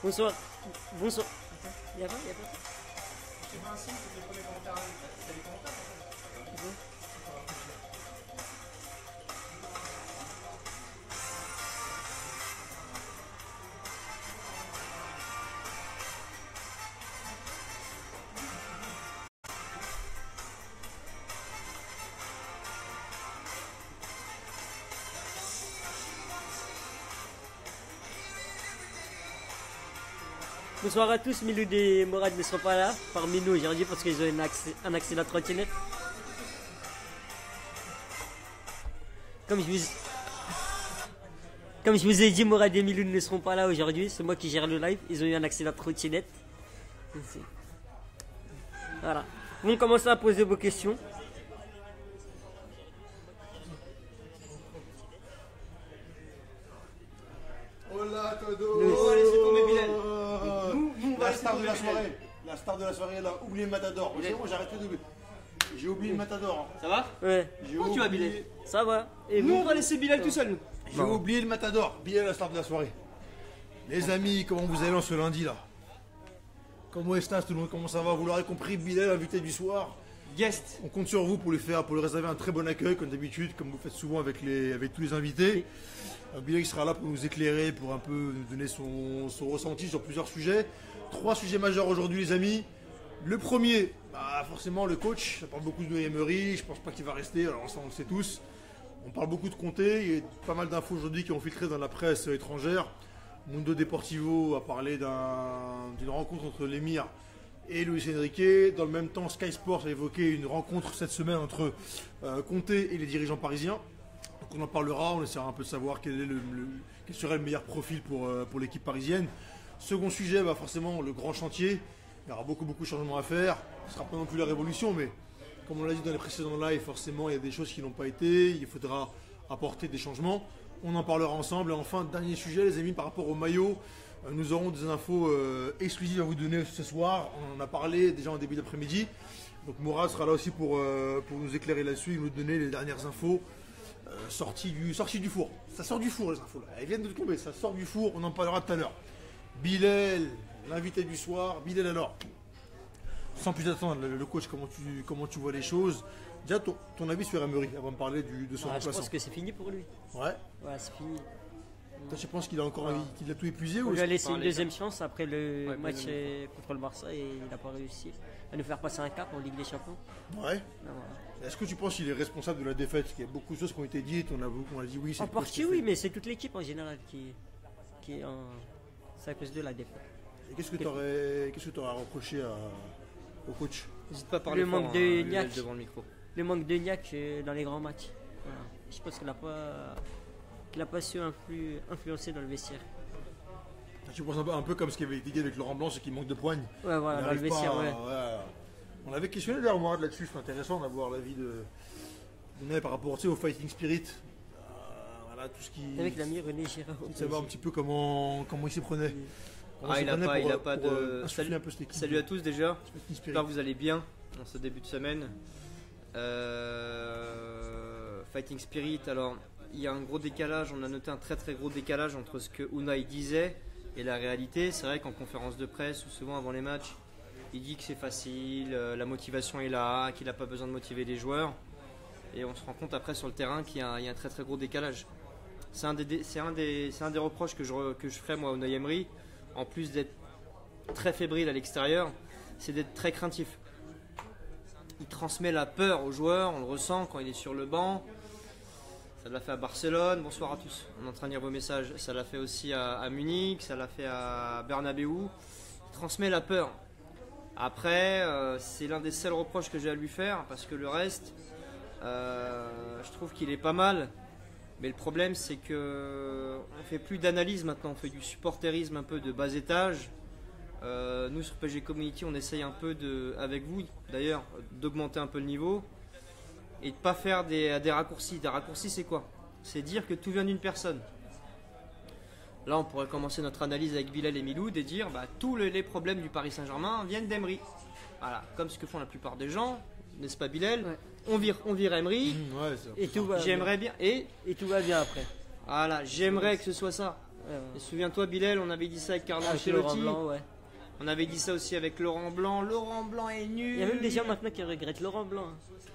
Bonsoir. Bonsoir. Il y a pas. C'est pas un signe que les premiers commentaires, c'est les commentaires. Bonsoir à tous, Milou et Morad ne seront pas là parmi nous aujourd'hui parce qu'ils ont un accident de trottinette. Comme je vous ai dit, Morad et Milou ne seront pas là aujourd'hui, c'est moi qui gère le live, ils ont eu un accident de trottinette. Voilà. Vous commencez à poser vos questions. Hola todo. Oh, allez, c'est tombé, Bilal. La star de la soirée. La star de la soirée là, oubliez le Matador. Moi j'ai arrêté de. J'ai oublié le Matador. Ça va? Ouais, Comment tu vas, Bilal? ça va. Et Nous, vous? on va laisser Bilal tout seul, nous. J'ai oublié le Matador. Bilal la star de la soirée. Les amis, comment vous allez en ce lundi là? Comment est-ce tout le monde? Comment ça va? Vous l'aurez compris, Bilal, invité du soir. Guest. On compte sur vous pour lui réserver un très bon accueil, comme d'habitude, comme vous faites souvent avec tous les invités. Bilal il sera là pour nous éclairer, pour un peu nous donner son ressenti sur plusieurs sujets. 3 sujets majeurs aujourd'hui, les amis. Le premier, forcément le coach. Ça parle beaucoup de Emery, je pense pas qu'il va rester, alors ça on le sait tous. On parle beaucoup de Conte, il y a pas mal d'infos aujourd'hui qui ont filtré dans la presse étrangère. Mundo Deportivo a parlé d'une rencontre entre l'émir et Luis Enrique. Dans le même temps, Sky Sports a évoqué une rencontre cette semaine entre Conte et les dirigeants parisiens. Donc on en parlera, on essaiera un peu de savoir quel serait le meilleur profil pour l'équipe parisienne. Second sujet, forcément le grand chantier. Il y aura beaucoup de changements à faire. Ce ne sera pas non plus la révolution, mais comme on l'a dit dans les précédents lives, forcément il y a des choses qui n'ont pas été. Il faudra apporter des changements. On en parlera ensemble. Et enfin, dernier sujet, les amis, par rapport au maillot. Nous aurons des infos exclusives à vous donner ce soir. On en a parlé déjà en début d'après-midi. Donc Mourad sera là aussi pour nous éclairer là-dessus et nous donner les dernières infos sorties du four. Ça sort du four les infos là. Elles viennent de tomber, ça sort du four, on en parlera tout à l'heure. Bilal, l'invité du soir. Bilal alors, sans plus attendre, le coach, comment tu vois les choses? Déjà ton avis sur Emery avant de parler de son remplaçant. Je pense que c'est fini pour lui. Ouais. Ouais, c'est fini. Toi, tu penses qu'il a encore qu'il a tout épuisé On ou lui a laissé une deuxième chance après le match deuxième. contre le Barça et il n'a pas réussi à nous faire passer un cap en Ligue des Champions. Ouais. Ah, voilà. Est-ce que tu penses qu'il est responsable de la défaite? Parce qu'il y a beaucoup de choses qui ont été dites, on a dit oui. En partie oui, mais c'est toute l'équipe en général qui est en... C'est à cause de la défaite. Et qu'est-ce que tu aurais reproché au coach? N'hésite pas à parler Le fort, manque de Bilal, Niak. devant le micro. Le manque de Niak dans les grands matchs. Voilà. Je pense qu'il n'a pas su influencer dans le vestiaire. Tu penses un peu comme ce qui avait été dit avec Laurent Blanc, c'est qu'il manque de poigne. Ouais, voilà, dans le vestiaire, ouais. On avait questionné d'ailleurs Mourad là-dessus, c'est intéressant d'avoir l'avis de par rapport au fighting spirit. Voilà, tout ce qui. Avec l'ami René Girard. Savoir un petit peu comment il s'y prenait. Il n'a pas de. Salut un peu cette équipe. Salut à tous déjà. Fighting spirit. J'espère que vous allez bien dans ce début de semaine. Fighting Spirit, alors il y a un gros décalage, on a noté un très gros décalage entre ce que Unai disait et la réalité. C'est vrai qu'en conférence de presse ou souvent avant les matchs, il dit que c'est facile, la motivation est là, qu'il n'a pas besoin de motiver les joueurs. Et on se rend compte après sur le terrain qu'il y a un très gros décalage. C'est un des reproches que je ferais moi à Unai Emery, en plus d'être très fébrile à l'extérieur, c'est d'être très craintif. Il transmet la peur aux joueurs, on le ressent quand il est sur le banc. Ça l'a fait à Barcelone, bonsoir à tous, on est en train de lire vos messages. Ça l'a fait aussi à Munich, ça l'a fait à Bernabeu. Il transmet la peur. Après, c'est l'un des seuls reproches que j'ai à lui faire, parce que le reste, je trouve qu'il est pas mal. Mais le problème, c'est que on fait plus d'analyse maintenant, on fait du supporterisme un peu de bas étage. Nous sur PG Community, on essaye un peu avec vous d'ailleurs d'augmenter un peu le niveau et de ne pas faire des raccourcis. Des raccourcis, c'est quoi? C'est dire que tout vient d'une personne. Là, on pourrait commencer notre analyse avec Bilal et Miloud et dire tous les problèmes du Paris Saint-Germain viennent d'Emery. Voilà, comme ce que font la plupart des gens, n'est-ce pas Bilal? Ouais. On vire Emery Ouais, Et tout va j'aimerais bien. Et tout va bien après. voilà, j'aimerais que ce soit ça. Et souviens-toi, Bilal, on avait dit ça avec Carlo Avec Laurent Ancelotti. Blanc, ouais. On avait dit ça aussi avec Laurent Blanc. Laurent Blanc est nul. Il y a même des gens maintenant qui regrettent Laurent Blanc.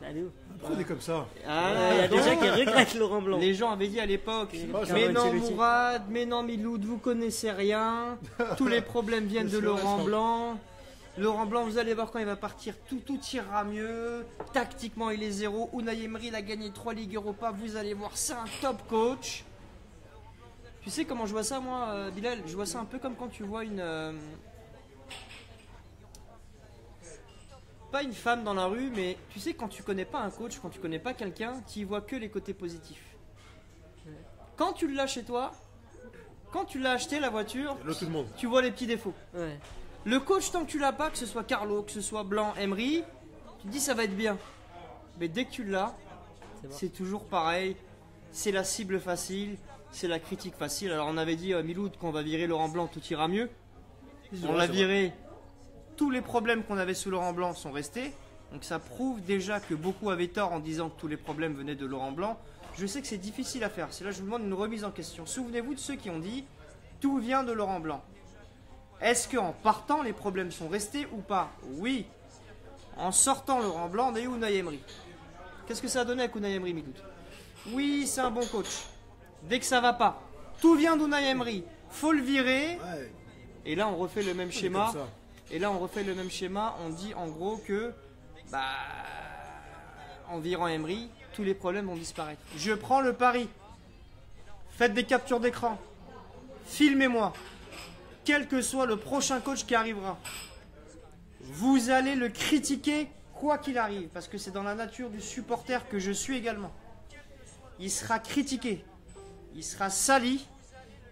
Allez, où Après, on est comme ça. Ah, Il y a des donc, gens qui regrettent Laurent Blanc. les gens avaient dit à l'époque, Carlo mais non Ancelotti. Mourad, mais non Miloud, vous connaissez rien. Tous les problèmes viennent de C'est vrai, Laurent ça. Blanc. Laurent Blanc, vous allez voir quand il va partir, tout ira mieux. Tactiquement, il est zéro. Unai Emery, il a gagné 3 Ligues Europa. Vous allez voir, c'est un top coach. Tu sais comment je vois ça, moi, Bilal? Je vois ça un peu comme quand tu vois une... pas une femme dans la rue, mais tu sais, quand tu connais pas un coach, quand tu connais pas quelqu'un, tu y vois que les côtés positifs. Quand tu l'as chez toi, quand tu l'as acheté, la voiture, Là, tout le monde. tu vois les petits défauts. Ouais. Le coach, tant que tu l'as pas, que ce soit Carlo, que ce soit Blanc, Emery, tu te dis ça va être bien. Mais dès que tu l'as, C'est bon. c'est toujours pareil. C'est la cible facile, c'est la critique facile. Alors on avait dit, Miloud, qu'on va virer Laurent Blanc, tout ira mieux. On l'a viré. Tous les problèmes qu'on avait sous Laurent Blanc sont restés. Donc ça prouve déjà que beaucoup avaient tort en disant que tous les problèmes venaient de Laurent Blanc. Je sais que c'est difficile à faire. C'est là que je vous demande une remise en question. Souvenez-vous de ceux qui ont dit tout vient de Laurent Blanc. Est-ce qu'en partant, les problèmes sont restés ou pas? Oui. En sortant Laurent Blanc, on a eu Unai Emery. Qu'est-ce que ça a donné avec Unai Emery, Miloud? Oui, c'est un bon coach. Dès que ça va pas, tout vient d'Unai Emery. Faut le virer. Ouais, Et là, on refait le même on est schéma. comme ça. Et là, on refait le même schéma. On dit en gros que, en virant Emery, tous les problèmes vont disparaître. Je prends le pari. Faites des captures d'écran. Filmez-moi. Quel que soit le prochain coach qui arrivera, vous allez le critiquer quoi qu'il arrive. Parce que c'est dans la nature du supporter que je suis également. Il sera critiqué. Il sera sali.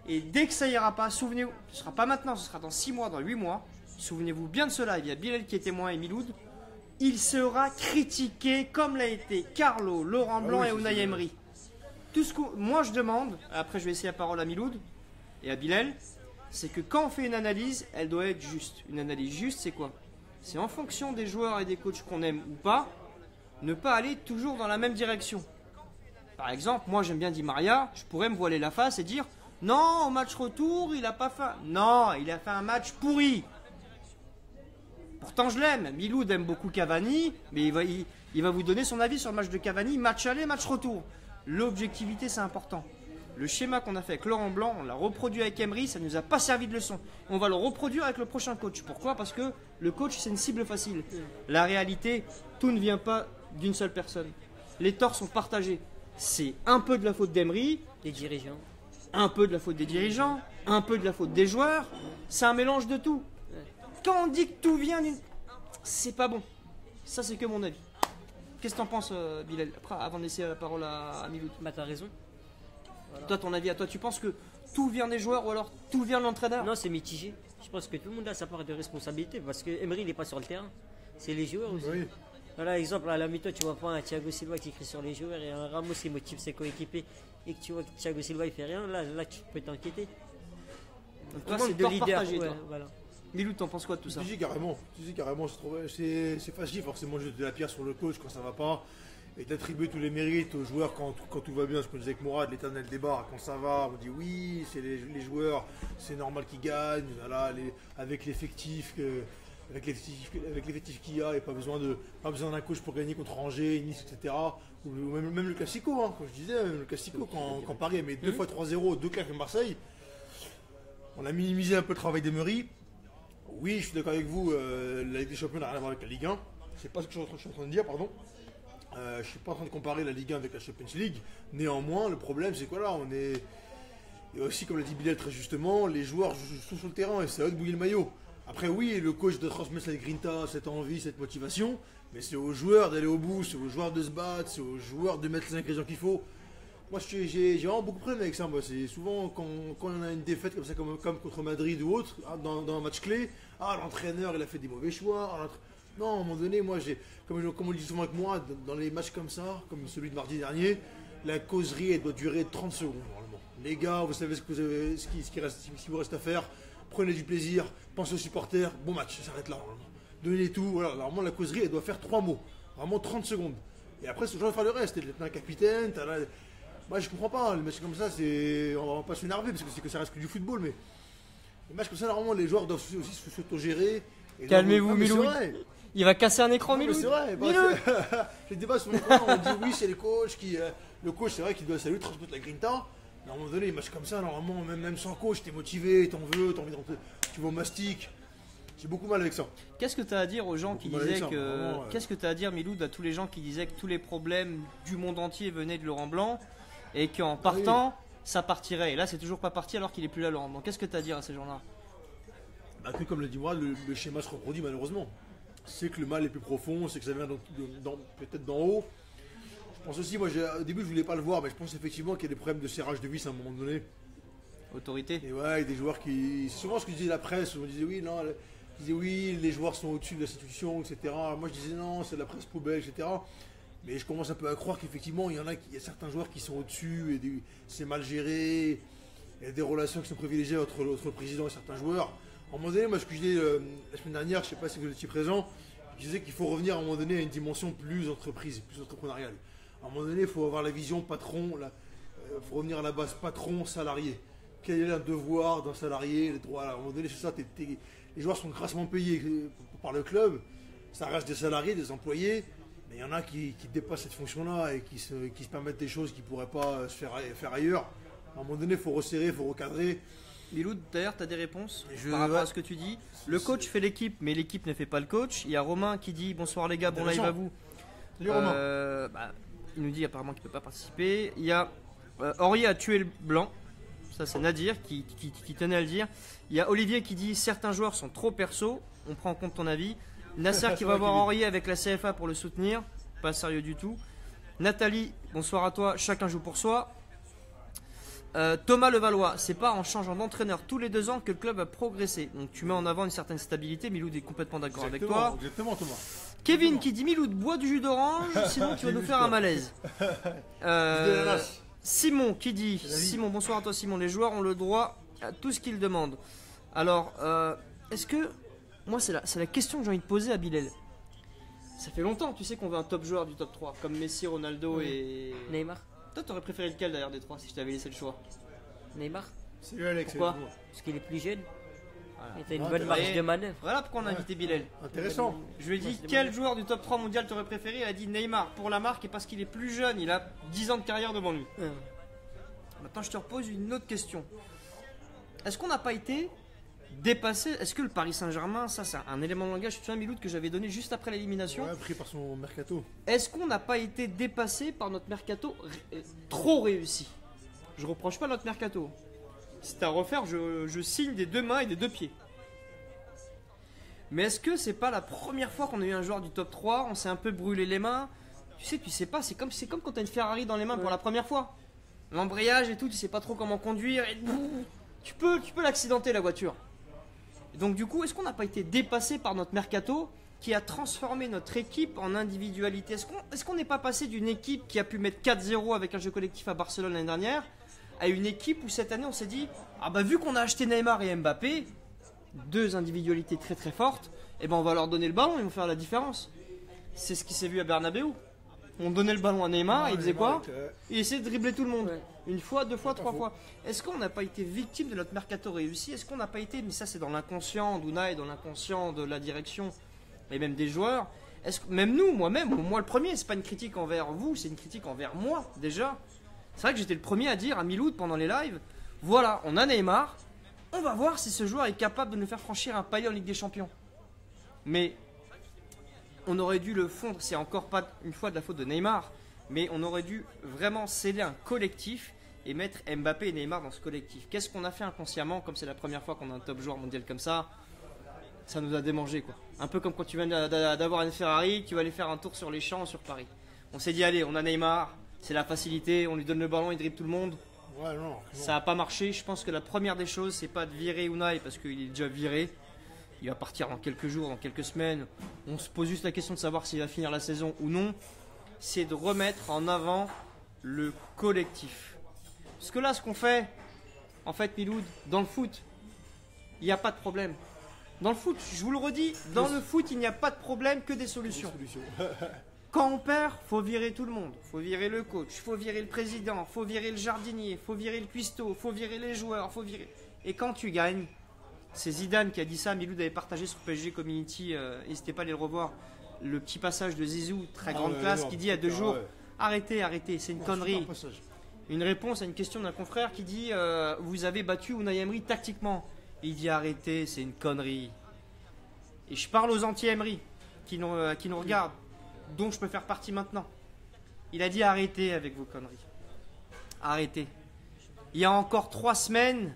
Et dès que ça ira pas, souvenez-vous, ce ne sera pas maintenant, ce sera dans 6 mois, dans 8 mois. Souvenez-vous bien de cela, il y a Bilal qui est témoin et Miloud. Il sera critiqué comme l'a été Carlo, Laurent Blanc oui, et c'est Unai sûr. Emery. Tout ce que moi je demande, après je vais laisser la parole à Miloud et à Bilal, c'est que quand on fait une analyse, elle doit être juste. Une analyse juste, c'est quoi? C'est en fonction des joueurs et des coachs qu'on aime ou pas, ne pas aller toujours dans la même direction. Par exemple, moi j'aime bien Di Maria, je pourrais me voiler la face et dire non, au match retour, il a pas fait. Non, il a fait un match pourri. Pourtant, je l'aime. Miloud aime beaucoup Cavani, mais il va vous donner son avis sur le match de Cavani, match aller, match retour. L'objectivité, c'est important. Le schéma qu'on a fait avec Laurent Blanc, on l'a reproduit avec Emery, ça ne nous a pas servi de leçon. On va le reproduire avec le prochain coach. Pourquoi? Parce que le coach, c'est une cible facile. La réalité, tout ne vient pas d'une seule personne. Les torts sont partagés. C'est un peu de la faute d'Emery, Les dirigeants. un peu de la faute des dirigeants, un peu de la faute des joueurs. C'est un mélange de tout. Quand on dit que tout vient d'une... c'est pas bon. Ça, c'est que mon avis. Qu'est-ce que t'en penses, Bilal? Après, avant de laisser la parole à Miloud. Bah, t'as raison. Toi, ton avis à toi, tu penses que tout vient des joueurs ou alors tout vient de l'entraîneur? Non, c'est mitigé. Je pense que tout le monde a sa part de responsabilité parce que Emery n'est pas sur le terrain. C'est les joueurs aussi. Oui. Voilà, exemple, à la mi-temps, tu vois pas un Thiago Silva qui crie sur les joueurs et un Ramos qui motive ses coéquipiers et que tu vois que Thiago Silva il fait rien, là tu peux t'inquiéter. Donc, Tout toi, le monde c'est de tort leader. partagé, Ouais, toi. voilà. Miloud, t'en penses quoi de tout ça? Tu dis carrément, c'est facile forcément de jeter la pierre sur le coach quand ça va pas et d'attribuer tous les mérites aux joueurs quand tout va bien. Ce qu'on disait avec Mourad, l'éternel débat, quand ça va, on dit oui, c'est les joueurs, c'est normal qu'ils gagnent, voilà, avec l'effectif qu'il y a, et pas besoin d'un coach pour gagner contre Angers, Nice, etc. Ou même le Classico, hein, comme je disais, même le Classico quand Paris met 2 fois 3-0, 2 claques à Marseille. On a minimisé un peu le travail d'Emery. Oui, je suis d'accord avec vous, la Ligue des Champions n'a rien à voir avec la Ligue 1. C'est pas ce que je suis en train de dire, pardon. Je suis pas en train de comparer la Ligue 1 avec la Champions League. Néanmoins, le problème, c'est quoi là? On est. Et aussi, comme l'a dit Bilal très justement, les joueurs sont sur le terrain et c'est à eux de bouiller le maillot. Après, oui, le coach doit transmettre cette grinta, cette envie, cette motivation, mais c'est aux joueurs d'aller au bout, c'est aux joueurs de se battre, c'est aux joueurs de mettre les ingrédients qu'il faut. Moi, j'ai vraiment beaucoup de problèmes avec ça. Moi, c'est souvent quand on a une défaite comme ça, comme contre Madrid ou autre, dans un match clé, l'entraîneur il a fait des mauvais choix. Non, à un moment donné, moi, comme on le dit souvent avec moi, dans les matchs comme ça, comme celui de mardi dernier, la causerie elle doit durer 30 secondes normalement. Les gars, vous savez ce qu'il vous reste à faire. Prenez du plaisir, pensez aux supporters, bon match, ça s'arrête là. Normalement. Donnez tout, voilà. Normalement, la causerie elle doit faire 3 mots, vraiment 30 secondes. Et après, c'est toujours faire le reste. T'as un capitaine, Moi, je comprends pas, les matchs comme ça, on va pas s'énerver parce que ça reste que du football, mais les matchs comme ça, normalement, les joueurs doivent aussi s'autogérer. Calmez-vous, Milou. Il va casser un écran, Non, mais Milou. c'est vrai. Milou. Les débats sur le coin, on dit oui, c'est les coachs qui. Le coach, c'est vrai qu'il doit saluer, transmettre la grinta. Mais à un moment donné, les matchs comme ça, normalement, même sans coach, t'es motivé, t'en veux, t'as envie tu vas au mastic. J'ai beaucoup mal avec ça. Qu'est-ce que tu as à dire aux gens qui Beaucoup mal disaient avec ça, que. vraiment, Qu'est-ce que tu as à dire, Miloud, à tous les gens qui disaient que tous les problèmes du monde entier venaient de Laurent Blanc et qu'en partant, ça partirait. Et là, c'est toujours pas parti alors qu'il est plus là, Laurent Blanc. Qu'est-ce que tu as à dire à ces gens-là? Bah, que comme le dit moi, le schéma se reproduit malheureusement. C'est que le mal est plus profond, c'est que ça vient peut-être d'en haut. Je pense aussi, moi au début je voulais pas le voir, mais je pense effectivement qu'il y a des problèmes de serrage de vis à un moment donné. Autorité. Et ouais, des joueurs qui. C'est souvent ce que disait la presse, on disait oui, non, les joueurs sont au-dessus de l'institution, etc. Moi je disais non, c'est de la presse poubelle, etc. Mais je commence un peu à croire qu'effectivement il y a certains joueurs qui sont au-dessus et c'est mal géré. Il y a des relations qui sont privilégiées entre le président et certains joueurs. À un moment donné, moi ce que je disais la semaine dernière, je sais pas si vous étiez présent, je disais qu'il faut revenir à un moment donné à une dimension plus entreprise, plus entrepreneuriale. À un moment donné, il faut avoir la vision patron, il faut revenir à la base patron, salarié. Quel est le devoir d'un salarié, les droits. À un moment donné, c'est ça, les joueurs sont grassement payés par le club, ça reste des salariés, des employés, mais il y en a qui dépassent cette fonction-là et qui se permettent des choses qui ne pourraient pas se faire ailleurs. À un moment donné, il faut resserrer, il faut recadrer. Milou, d'ailleurs, tu as des réponses par rapport à ce que tu dis. Le coach fait l'équipe, mais l'équipe ne fait pas le coach. Il y a Romain qui dit bonsoir les gars, bon live à vous. Salut Romain. Il nous dit apparemment qu'il ne peut pas participer. Il y a Henri a tué le blanc. Ça, c'est Nadir qui tenait à le dire. Il y a Olivier qui dit certains joueurs sont trop perso. On prend en compte ton avis. Nasser qui va voir Henri avec la CFA pour le soutenir. Pas sérieux du tout. Nathalie, bonsoir à toi. Chacun joue pour soi. Thomas Levallois, c'est pas en changeant d'entraîneur tous les 2 ans que le club va progresser. Donc tu mets en avant une certaine stabilité. Miloud est complètement d'accord avec toi. Exactement, Thomas. Kevin qui dit Miloud, bois du jus d'orange, sinon tu vas nous faire un malaise. Simon qui dit Simon, bonsoir à toi Simon. Les joueurs ont le droit à tout ce qu'ils demandent. Alors, est-ce que. Moi, c'est la question que j'ai envie de poser à Bilal. Ça fait longtemps, tu sais qu'on veut un top joueur du top 3, comme Messi, Ronaldo et. Neymar. Toi, t'aurais préféré lequel d'ailleurs des 3 si je t'avais laissé le choix? Neymar. C'est lui, Alex. Pourquoi? Parce qu'il est plus jeune. Voilà. Il a une Ah, bonne t'as marge raison. de manœuvre. Voilà pourquoi on a invité Bilal. Intéressant. Je lui ai dit quel joueur du top 3 mondial t'aurais préféré. Il a dit Neymar pour la marque et parce qu'il est plus jeune. Il a 10 ans de carrière devant lui. Maintenant, je te repose une autre question. Est-ce qu'on n'a pas été dépassé? Est-ce que le Paris Saint-Germain, ça c'est un élément de langage, tu te souviens Miloud, que j'avais donné juste après l'élimination, Ouais, pris par son mercato. est-ce qu'on n'a pas été dépassé par notre mercato trop réussi? Je reproche pas notre mercato. C'est à refaire, je signe des 2 mains et des 2 pieds. Mais est-ce que c'est pas la première fois qu'on a eu un joueur du top 3, on s'est un peu brûlé les mains? Tu sais pas, c'est comme quand t'as une Ferrari dans les mains pour la première fois. L'embrayage et tout, tu sais pas trop comment conduire et tu peux l'accidenter la voiture. Et donc du coup, est-ce qu'on n'a pas été dépassé par notre mercato qui a transformé notre équipe en individualité? Est-ce qu'on n'est pas passé d'une équipe qui a pu mettre 4-0 avec un jeu collectif à Barcelone l'année dernière à une équipe où cette année on s'est dit ah bah vu qu'on a acheté Neymar et Mbappé, 2 individualités très très fortes, et ben on va leur donner le ballon et ils vont faire la différence. C'est ce qui s'est vu à Bernabeu. On donnait le ballon à Neymar, il faisait quoi? Il essayait de dribbler tout le monde. Ouais. 1 fois, 2 fois, 3 fois. Est-ce qu'on n'a pas été victime de notre mercato réussi? Est-ce qu'on n'a pas été, mais ça c'est dans l'inconscient d'Unai, dans l'inconscient de la direction et même des joueurs. Est-ce que même nous, moi le premier, c'est pas une critique envers vous, c'est une critique envers moi déjà. C'est vrai que j'étais le premier à dire à Miloud pendant les lives, voilà, on a Neymar, on va voir si ce joueur est capable de nous faire franchir un palier en Ligue des Champions. Mais on aurait dû le fondre, c'est encore pas une fois de la faute de Neymar, mais on aurait dû vraiment sceller un collectif et mettre Mbappé et Neymar dans ce collectif. Qu'est-ce qu'on a fait inconsciemment, comme c'est la première fois qu'on a un top joueur mondial comme ça? Ça nous a démangé quoi. Un peu comme quand tu viens d'avoir une Ferrari, tu vas aller faire un tour sur les champs sur Paris. On s'est dit allez, on a Neymar, c'est la facilité, on lui donne le ballon, il dribble tout le monde. Ouais, non. Ça n'a pas marché. Je pense que la première des choses, c'est pas de virer Unai parce qu'il est déjà viré. Il va partir dans quelques jours, dans quelques semaines. On se pose juste la question de savoir s'il va finir la saison ou non. C'est de remettre en avant le collectif. Parce que là, ce qu'on fait, en fait, Miloud, dans le foot, il n'y a pas de problème. Dans le foot, je vous le redis, dans le foot, il n'y a pas de problème, que des solutions. Quand on perd, faut virer tout le monde. Faut virer le coach, faut virer le président, faut virer le jardinier, faut virer le cuistot, faut virer les joueurs, faut virer. Et quand tu gagnes, c'est Zidane qui a dit ça. Miloud avait partagé sur PSG Community. N'hésitez pas à aller le revoir. Le petit passage de Zizou, très grande classe, qui dit il y a 2 jours arrêtez, c'est une connerie. Une réponse à une question d'un confrère qui dit vous avez battu Unai Emery tactiquement. Il dit arrêtez, c'est une connerie. Et je parle aux anti-Emery qui nous regardent, dont je peux faire partie maintenant. Il a dit arrêtez avec vos conneries. Arrêtez. Il y a encore 3 semaines,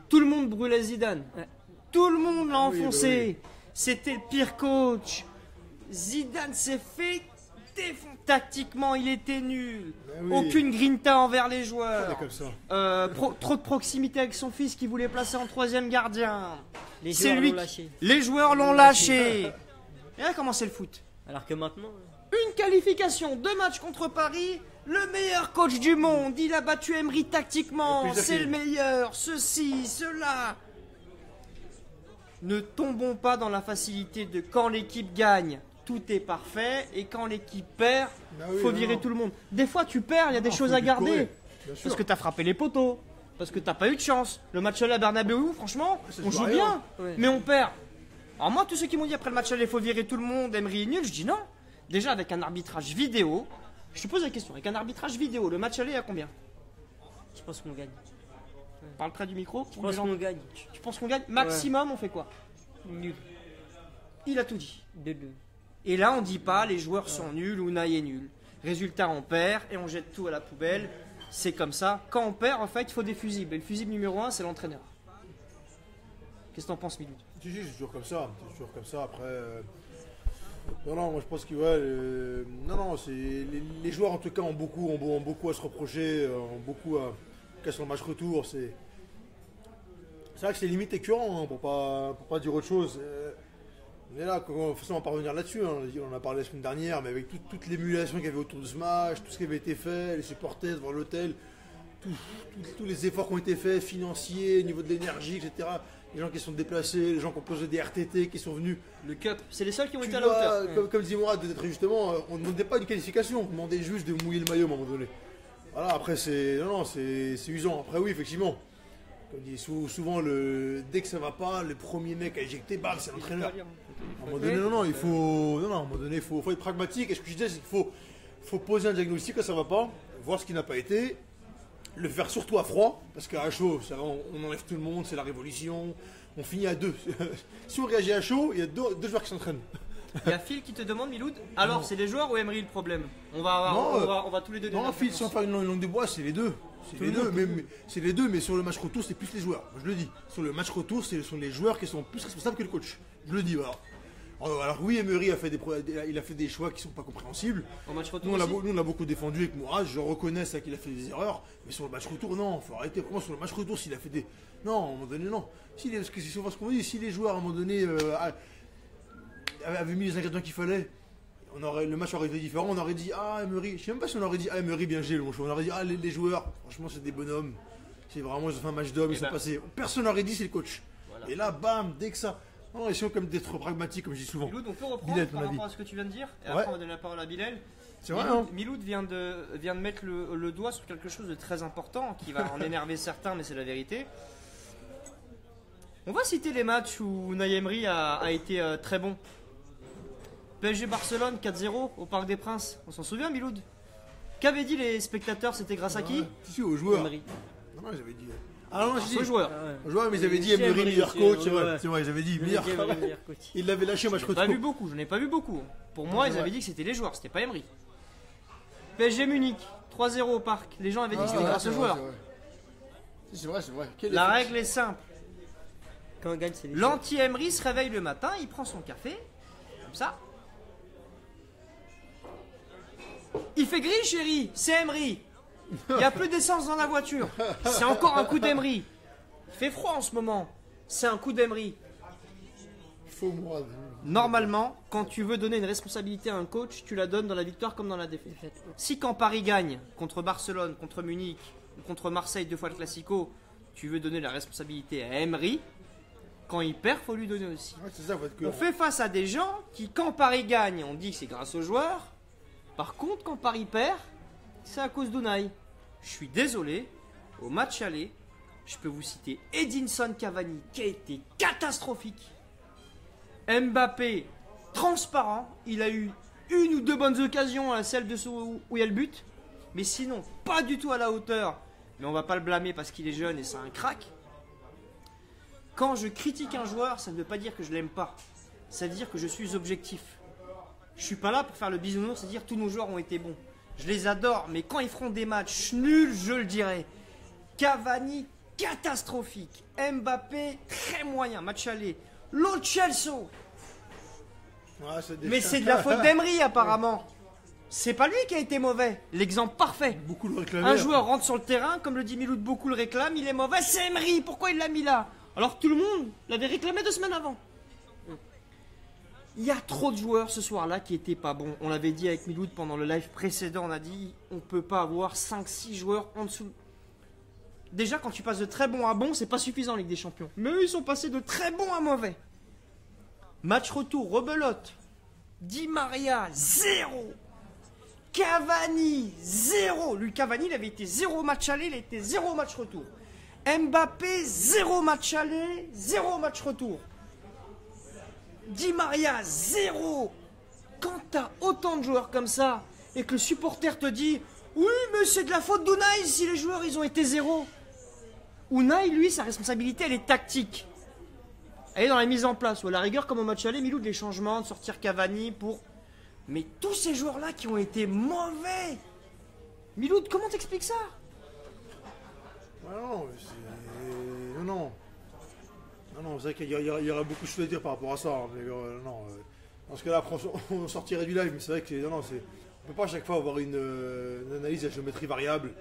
tout le monde brûlait Zidane. Tout le monde l'a enfoncé. C'était le pire coach. Zidane s'est fait défoncer. Tactiquement, il était nul. Aucune grinta envers les joueurs. Comme ça. Trop de proximité avec son fils qui voulait placer en 3e gardien. Les joueurs l'ont lâché. Les joueurs l'ont lâché. Et là, comment c'est le foot? Alors que maintenant, Une qualification, 2 matchs contre Paris. Le meilleur coach du monde. Il a battu Emery tactiquement. C'est le meilleur. Ceci, cela. Ne tombons pas dans la facilité de quand l'équipe gagne, tout est parfait, et quand l'équipe perd, faut virer tout le monde. Des fois tu perds, il y a des choses à garder. Parce que tu as frappé les poteaux, parce que tu n'as pas eu de chance. Le match aller à Bernabéu, franchement, on joue bien, mais on perd. Alors moi, tous ceux qui m'ont dit après le match aller, il faut virer tout le monde, Emery est nul, je dis non. Déjà avec un arbitrage vidéo, je te pose la question, avec un arbitrage vidéo, le match aller à combien? je pense qu'on gagne. Parle près du micro. Je pense qu'on gagne. Tu penses qu'on gagne? Maximum, on fait quoi? Nul. Il a tout dit. 2-2. Et là, on dit pas les joueurs sont nuls, Unai est nul. Résultat, on perd et on jette tout à la poubelle. C'est comme ça. Quand on perd, en fait, il faut des fusibles. Et le fusible numéro 1, c'est l'entraîneur. Qu'est-ce que t'en penses, Miloud? Si, c'est toujours comme ça. C'est toujours comme ça. Après, non, moi je pense que non, c'est les joueurs en tout cas ont beaucoup à se reprocher, ont beaucoup à casser le match retour. C'est vrai que c'est limite écœurant, hein, pour pas dire autre chose. On est là, de toute façon, on va pas revenir là-dessus. Hein. On en a parlé la semaine dernière, mais avec toute l'émulation qu'il y avait autour de ce match, tout ce qui avait été fait, les supporters devant l'hôtel, tous les efforts qui ont été faits, financiers, au niveau de l'énergie, etc. Les gens qui sont déplacés, les gens qui ont posé des RTT, qui sont venus. Le Cup, c'est les seuls qui ont été à la hauteur. Comme disait Mourad, très justement, on ne demandait pas une qualification, on demandait juste de mouiller le maillot à un moment donné. Voilà, après c'est usant. Après oui, effectivement, comme dit souvent, dès que ça va pas, le premier mec à éjecter, bam, c'est l'entraîneur. À un moment donné, il faut être pragmatique. Et ce que je disais, c'est qu'il faut poser un diagnostic quand ça va pas, voir ce qui n'a pas été, le faire surtout à froid, parce qu'à chaud, ça va, on enlève tout le monde, c'est la révolution, on finit à 2. Si on réagit à chaud, il y a deux joueurs qui s'entraînent. Il y a Phil qui te demande, Miloud, alors c'est les joueurs ou Emery le problème? On va tous les deux. Non, Phil, sans faire une langue de bois, c'est les deux. C'est les deux, mais sur le match retour, c'est plus les joueurs. Moi, je le dis. Sur le match retour, ce sont les joueurs qui sont plus responsables que le coach. Je le dis, voilà. Alors oui, Emery a fait des choix qui ne sont pas compréhensibles. Au match retour, nous on l'a beaucoup défendu avec Mourad, je reconnais ça qu'il a fait des erreurs, mais sur le match retour, non, il faut arrêter. Comment sur le match retour, s'il a fait des... Non, à un moment donné, non. Parce que c'est souvent ce qu'on dit, si les joueurs, à un moment donné, avaient mis les ingrédients qu'il fallait, le match aurait été différent, on aurait dit, Emery, je sais même pas si on aurait dit, Emery, bien géré, on aurait dit, les joueurs, franchement, c'est des bonhommes, c'est vraiment, ils ont fait un match d'hommes, ils sont passés. Personne n'aurait dit, c'est le coach. Voilà. Et là, bam, dès que ça... Non, essayons comme d'être pragmatique, comme je dis souvent. Miloud, on peut reprendre par rapport à ce que tu viens de dire, et après on va donner la parole à Bilal. C'est vrai, hein. Miloud vient de mettre le doigt sur quelque chose de très important, qui va en énerver certains, mais c'est la vérité. On va citer les matchs où Unai Emery a été très bon. PSG Barcelone 4-0 au Parc des Princes, on s'en souvient, Miloud? Qu'avaient dit les spectateurs, c'était grâce à qui? Si, aux joueurs. Emery. Non, j'avais dit... Ah non, j'ai dit aux joueurs. Aux joueurs, mais ils avaient dit Emery meilleur coach, c'est vrai, j'avais dit meilleur coach. Il l'avait lâché au match retour. Je n'ai pas vu beaucoup. Pour moi, ils avaient dit que c'était les joueurs, c'était pas Emery. PSG Munich 3-0 au Parc, les gens avaient dit que c'était grâce aux joueurs. C'est vrai. La règle est simple. Quand on gagne, c'est les L'anti-Emery se réveille le matin, il prend son café, comme ça. Il fait gris, chérie, c'est Emery. Il n'y a plus d'essence dans la voiture. C'est encore un coup d'Emery. Il fait froid en ce moment. C'est un coup d'Emery. Normalement, quand tu veux donner une responsabilité à un coach, tu la donnes dans la victoire comme dans la défaite. Si quand Paris gagne contre Barcelone, contre Munich ou contre Marseille 2 fois le Classico, tu veux donner la responsabilité à Emery, quand il perd, faut lui donner aussi. Ouais, c'est ça, on fait face à des gens qui, quand Paris gagne, on dit que c'est grâce aux joueurs, Par contre, quand Paris perd, c'est à cause d'Unai. Je suis désolé, au match aller, je peux vous citer Edinson Cavani qui a été catastrophique. Mbappé, transparent, il a eu une ou deux bonnes occasions, celle de où il y a le but. Mais sinon, pas du tout à la hauteur. Mais on va pas le blâmer parce qu'il est jeune et c'est un crack. Quand je critique un joueur, ça ne veut pas dire que je l'aime pas. Ça veut dire que je suis objectif. Je suis pas là pour faire le bisounours et dire tous nos joueurs ont été bons. Je les adore, mais quand ils feront des matchs nuls, je le dirai. Cavani, catastrophique. Mbappé, très moyen. Match aller. Lo Celso. Ouais, Mais c'est de la faute d'Emery apparemment. C'est pas lui qui a été mauvais. L'exemple parfait. Beaucoup le réclamaient. Un joueur rentre sur le terrain, comme le dit Miloud, beaucoup le réclame, il est mauvais, c'est Emery. Pourquoi il l'a mis là? Alors que tout le monde l'avait réclamé 2 semaines avant. Il y a trop de joueurs ce soir-là qui étaient pas bons. On l'avait dit avec Miloud pendant le live précédent, on a dit on peut pas avoir 5-6 joueurs en dessous. Déjà quand tu passes de très bon à bon, c'est pas suffisant en Ligue des Champions. Mais eux ils sont passés de très bon à mauvais. Match retour, rebelote. Di Maria, 0. Cavani, 0. Lui, Cavani, il avait été 0 match aller, il a été 0 match retour. Mbappé, 0 match aller, 0 match retour. Di Maria, 0. Quand t'as autant de joueurs comme ça, et que le supporter te dit « Oui, mais c'est de la faute d'Unai si les joueurs, ils ont été 0. » Unai, lui, sa responsabilité, elle est tactique. Elle est dans la mise en place, ou à la rigueur, comme au match aller, Miloud, les changements, de sortir Cavani pour... Mais tous ces joueurs-là qui ont été mauvais. Miloud, comment t'expliques ça? Non, c'est vrai qu'il y aurait beaucoup de choses à dire par rapport à ça. Hein, mais non, dans ce cas-là, après, on sortirait du live, mais c'est vrai que on peut pas à chaque fois avoir une analyse à géométrie variable.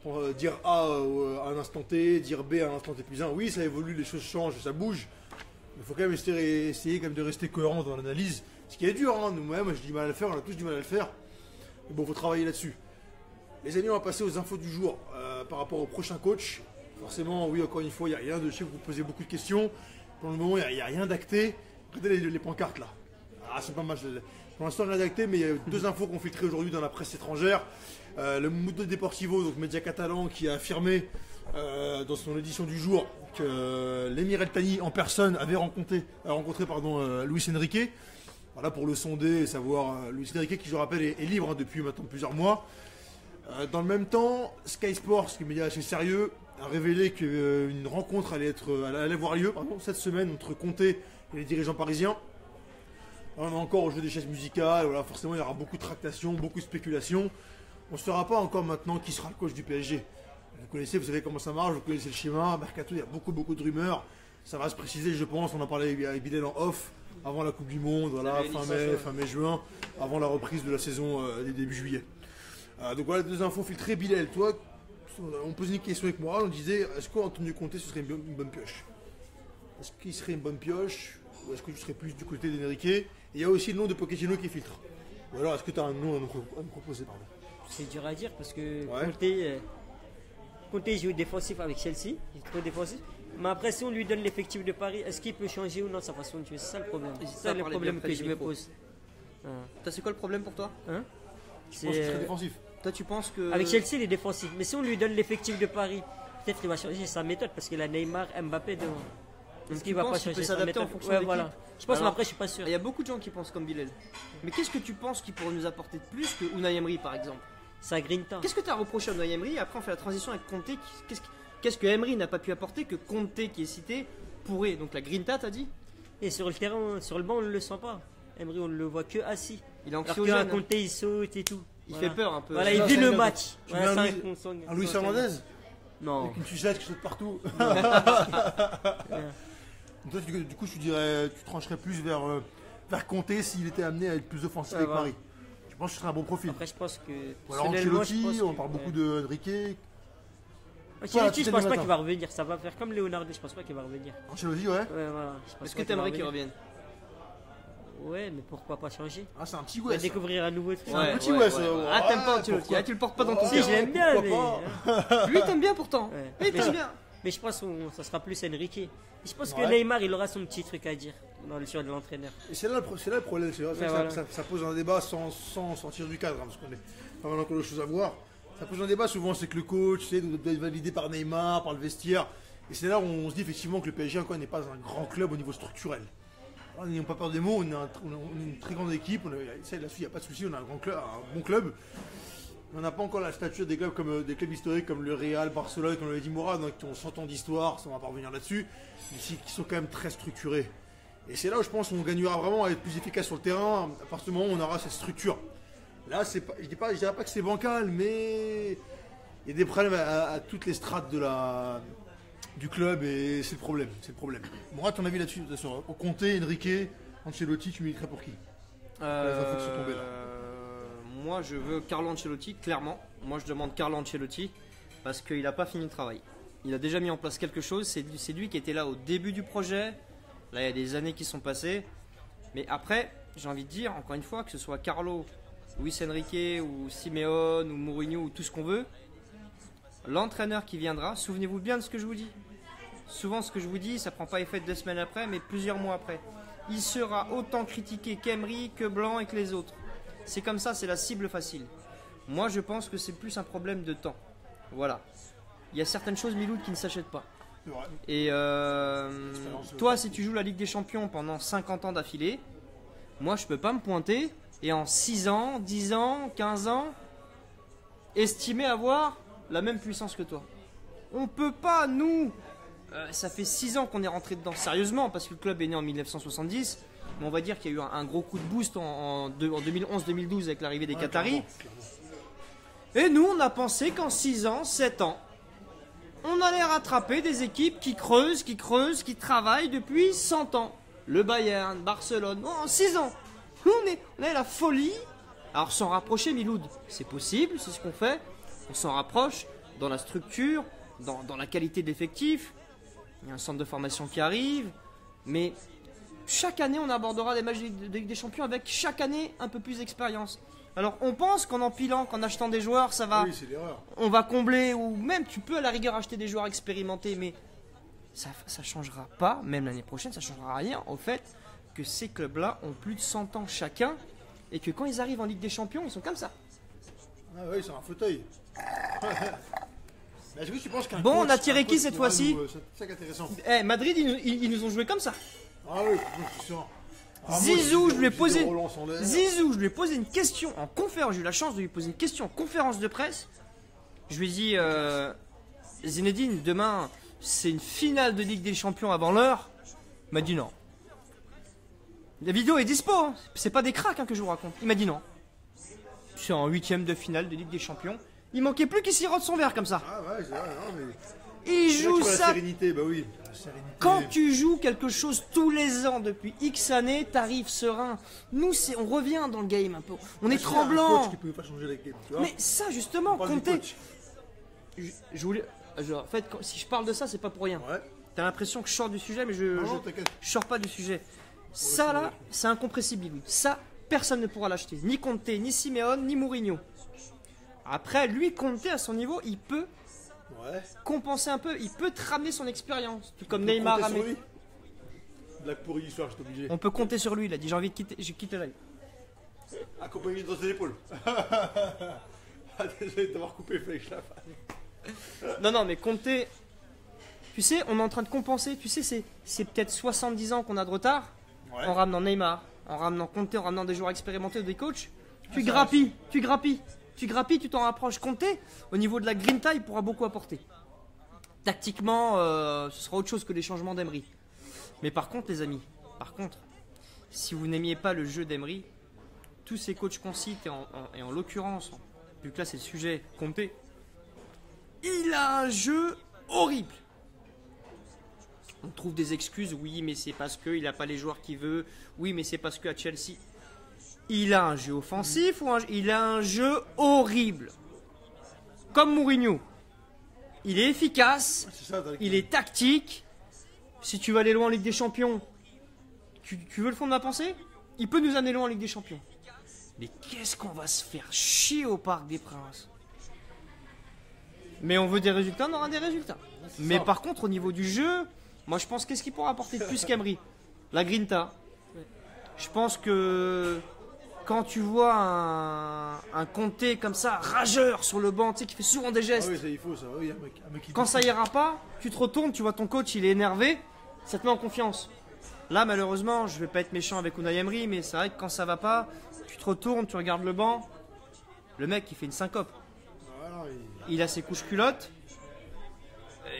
Pour dire A à un instant T, dire B à un instant T plus 1. Oui, ça évolue, les choses changent, ça bouge. Mais il faut quand même essayer quand même de rester cohérent dans l'analyse. Ce qui est dur, hein, nous-mêmes, j'ai du mal à le faire, on a tous du mal à le faire. Mais bon, il faut travailler là-dessus. Les amis, on va passer aux infos du jour par rapport au prochain coach. Forcément, oui, encore une fois, il n'y a rien de... Je sais que vous posez beaucoup de questions. Pour le moment, il n'y a rien d'acté. Regardez les pancartes là. Ah, c'est pas mal. Pour l'instant, rien d'acté, mais il y a 2 infos qu'on filtrées aujourd'hui dans la presse étrangère. Le Mundo Deportivo, donc média catalan, qui a affirmé dans son édition du jour que l'émir El Thani en personne avait rencontré Luis Enrique. Voilà, pour le sonder et savoir. Luis Enrique, qui je rappelle est libre depuis maintenant plusieurs mois. Dans le même temps, Sky Sports, qui est un média assez sérieux, a révélé qu'une rencontre allait avoir lieu cette semaine entre Conte et les dirigeants parisiens. On est encore au jeu des chaises musicales, voilà, forcément il y aura beaucoup de tractations, beaucoup de spéculations. On ne saura pas encore maintenant qui sera le coach du PSG. Vous connaissez, vous savez comment ça marche, vous connaissez le schéma. Mercato, il y a beaucoup de rumeurs. Ça va se préciser, je pense. On en parlait avec Bilal en off, avant la Coupe du Monde, voilà, fin mai, juin, avant la reprise de la saison début juillet. Donc voilà 2 infos filtrées. Bilal, toi, on posait une question avec moi, on disait, est-ce qu'Antonio Conte ce serait une bonne pioche? Est-ce qu'il serait une bonne pioche? Ou est-ce que tu serais plus du côté d'Enrique? Et il y a aussi le nom de Pochettino qui filtre. Ou alors, est-ce que tu as un nom à nous proposer, pardon? C'est dur à dire parce que Conte joue défensif avec Chelsea, il est trop défensif. Mais après, si on lui donne l'effectif de Paris, est-ce qu'il peut changer ou non sa façon de jouer? C'est ça le problème. C'est ça le problème que je me pose. C'est quoi le problème pour toi? Je pense qu'il serait défensif. Toi, tu penses que... Avec Chelsea, il est défensif. Mais si on lui donne l'effectif de Paris, peut-être qu'il va changer sa méthode parce qu'il a Neymar, Mbappé devant. Est-ce qu'il va pas changer sa méthode en fonction de l'équipe? Voilà. Je pense, mais après, je suis pas sûr. Il y a beaucoup de gens qui pensent comme Bilal. Mais qu'est-ce que tu penses qu'il pourrait nous apporter de plus que Unai Emery, par exemple? Sa grinta. Qu'est-ce que tu as reproché à Unai Emery? Après, on fait la transition avec Conte. Qu'est-ce que Emery n'a pas pu apporter que Conte, qui est cité, pourrait? Donc la grinta, t'as dit? Et sur le terrain, sur le banc, on ne le sent pas. Emery, on ne le voit que assis. Il est anxiogène. Alors Conte, il saute et tout. Il fait peur un peu. Voilà, il vit le match. Un Luis Fernandez? Non. Avec une sucette qui saute partout. Toi, du coup, tu trancherais plus vers Conte s'il était amené à être plus offensif avec Paris. Je pense que ce serait un bon profil. Après, je pense que. Alors, Ancelotti, on parle beaucoup de Enrique. Ancelotti, je pense pas qu'il va revenir. Ça va faire comme Leonardo, je pense pas qu'il va revenir. Ancelotti, ouais. Voilà. Est-ce que t'aimerais qu'il revienne? Ouais, mais pourquoi pas changer? Ah, c'est un petit ouais. Découvrir un nouveau truc. Un petit ouais. Ah, t'aimes pas Ancelotti? Ah, tu le portes pas dans ton cœur? Si, je l'aime bien, mais. Lui, t'aimes bien pourtant. Oui, t'aimes bien. Mais je pense que ça sera plus Enrique. Je pense que Neymar, il aura son petit truc à dire. dans le choix de l'entraîneur. Et c'est là le problème, c'est vrai que voilà. ça pose un débat sans sortir du cadre, hein, parce qu'on est pas mal encore de choses à voir. Ça pose un débat souvent, c'est que le coach doit être validé par Neymar, par le vestiaire. Et c'est là où on se dit effectivement que le PSG encore n'est pas un grand club au niveau structurel. Alors, n'ayons pas peur des mots, on est une très grande équipe, là-dessus il n'y a pas de souci, on a un bon club. Mais on n'a pas encore la stature des clubs comme des clubs historiques comme le Real, Barcelone, comme l'avait dit Mourad, qui ont 100 ans d'histoire, ça on va pas revenir là-dessus, mais qui sont quand même très structurés. Et c'est là où je pense qu'on gagnera vraiment à être plus efficace sur le terrain, à partir du moment où on aura cette structure. Là, je ne dirais pas que c'est bancal, mais il y a des problèmes à toutes les strates du club et c'est le problème. Mourad, ton avis là-dessus sur Conte, Enrique, Ancelotti, tu militerais pour qui? Les infos qui sont tombées, là. Moi, je veux Carlo Ancelotti, clairement. Moi, je demande Carlo Ancelotti parce qu'il n'a pas fini le travail. Il a déjà mis en place quelque chose. C'est lui qui était là au début du projet. Là, il y a des années qui sont passées. Mais après, j'ai envie de dire, encore une fois, que ce soit Carlo, Luis Enrique ou Simeone ou Mourinho ou tout ce qu'on veut, l'entraîneur qui viendra, souvenez-vous bien de ce que je vous dis. Souvent, ce que je vous dis, ça ne prend pas effet 2 semaines après, mais plusieurs mois après. Il sera autant critiqué qu'Emery, que Blanc et que les autres. C'est comme ça, c'est la cible facile. Moi, je pense que c'est plus un problème de temps. Voilà. Il y a certaines choses, Miloud, qui ne s'achètent pas. Et toi, si tu joues la Ligue des Champions pendant 50 ans d'affilée, moi, je peux pas me pointer et en 6 ans, 10 ans, 15 ans, estimer avoir la même puissance que toi. On peut pas, nous. Ça fait 6 ans qu'on est rentré dedans, sérieusement, parce que le club est né en 1970. Mais on va dire qu'il y a eu un gros coup de boost en 2011-2012 avec l'arrivée des Qataris. Et nous, on a pensé qu'en 6 ans, 7 ans, on allait rattraper des équipes qui creusent, qui travaillent depuis 100 ans. Le Bayern, Barcelone, en 6 ans. Nous, on est la folie. Alors, s'en rapprocher, Miloud, c'est possible, c'est ce qu'on fait. On s'en rapproche dans la structure, dans la qualité de l'effectif. Il y a un centre de formation qui arrive. Mais chaque année, on abordera des matchs de Ligue des Champions avec chaque année un peu plus d'expérience. Alors, on pense qu'en empilant, qu'en achetant des joueurs, ça va. Oui, c'est l'erreur. On va combler, ou même tu peux à la rigueur acheter des joueurs expérimentés, mais ça ne changera pas, même l'année prochaine, ça ne changera rien au fait que ces clubs-là ont plus de 100 ans chacun et que quand ils arrivent en Ligue des Champions, ils sont comme ça. Ah oui, c'est un fauteuil. Mais est-ce que tu penses qu'un Bon, coach, on a tiré un qui coach cette pourra fois-ci c'est ça qui est intéressant. Madrid, ils nous ont joué comme ça. Ah oui, je suis sûr. Zizou, je lui ai posé. Relance en l'air. Zizou, je lui ai posé une question en conférence. J'ai eu la chance de lui poser une question en conférence de presse. Je lui ai dit Zinedine, demain, c'est une finale de Ligue des Champions avant l'heure. Il m'a dit non. La vidéo est dispo, hein. C'est pas des cracks que je vous raconte. Il m'a dit non. C'est en 8ème de finale de Ligue des Champions. Il manquait plus qu'il s'y rôde son verre comme ça. Ah ouais, c'est vrai, non mais. Il C'est là joue que tu vois la ça. sérénité, bah oui. La sérénité. Quand tu joues quelque chose tous les ans depuis X années, t'arrives serein. Nous, on revient dans le game un peu. On est Un tremblant. coach qui peut pas changer la game, tu vois. Mais ça, justement, On parle du Conte. coach. Je voulais. En fait, si je parle de ça, c'est pas pour rien. Ouais. T'as l'impression que je sors du sujet, mais Non, t'inquiète. je sors pas du sujet. Ça là, c'est incompressible. Ça, personne ne pourra l'acheter. Ni Conte, ni Simeone, ni Mourinho. Après, lui, Conte, à son niveau, il peut Ouais. compenser un peu. Il peut te ramener son expérience. Tout comme On peut Neymar compter sur ramène. lui. Blague pourrie du soir, j'étais obligé. On peut compter sur lui. Il a dit j'ai envie de quitter. J'ai quitté là. Accompagné de ses épaules. Désolé de t'avoir coupé, fallait que je la fasse. Non, mais Conte. Tu sais, on est en train de compenser. Tu sais, c'est peut-être 70 ans qu'on a de retard. Ouais. En ramenant Neymar, en ramenant Conte, en ramenant des joueurs expérimentés ou des coachs. Tu ça grappilles, tu t'en rapproches. Conte, au niveau de la grinta, il pourra beaucoup apporter. Tactiquement, ce sera autre chose que les changements d'Emery. Mais par contre, les amis, si vous n'aimiez pas le jeu d'Emery, tous ces coachs qu'on cite, et en l'occurrence, vu que là c'est le sujet Conte, il a un jeu horrible. On trouve des excuses, oui, mais c'est parce qu'il n'a pas les joueurs qu'il veut, oui, mais c'est parce qu'à Chelsea, il a un jeu offensif, il a un jeu horrible. Comme Mourinho. Il est efficace, C'est ça, il est tactique. Si tu veux aller loin en Ligue des Champions, tu veux le fond de ma pensée? Il peut nous amener loin en Ligue des Champions. Mais qu'est-ce qu'on va se faire chier au Parc des Princes? Mais on veut des résultats, on aura des résultats. Mais ça. par contre, au niveau du jeu, moi je pense qu'est-ce qu'il pourra apporter de plus qu'Emery? la grinta. Ouais. Je pense que quand tu vois un Conte comme ça, rageur sur le banc, tu sais, qui fait souvent des Ah gestes, oui, ça, il faut ça. Oui, un mec qui quand ça ira pas, tu te retournes, tu vois ton coach, il est énervé, ça te met en confiance. Là, malheureusement, je vais pas être méchant avec Unai Emery, mais c'est vrai que quand ça va pas, tu te retournes, tu regardes le banc, le mec, il fait une syncope. Voilà, Il a ses couches culottes,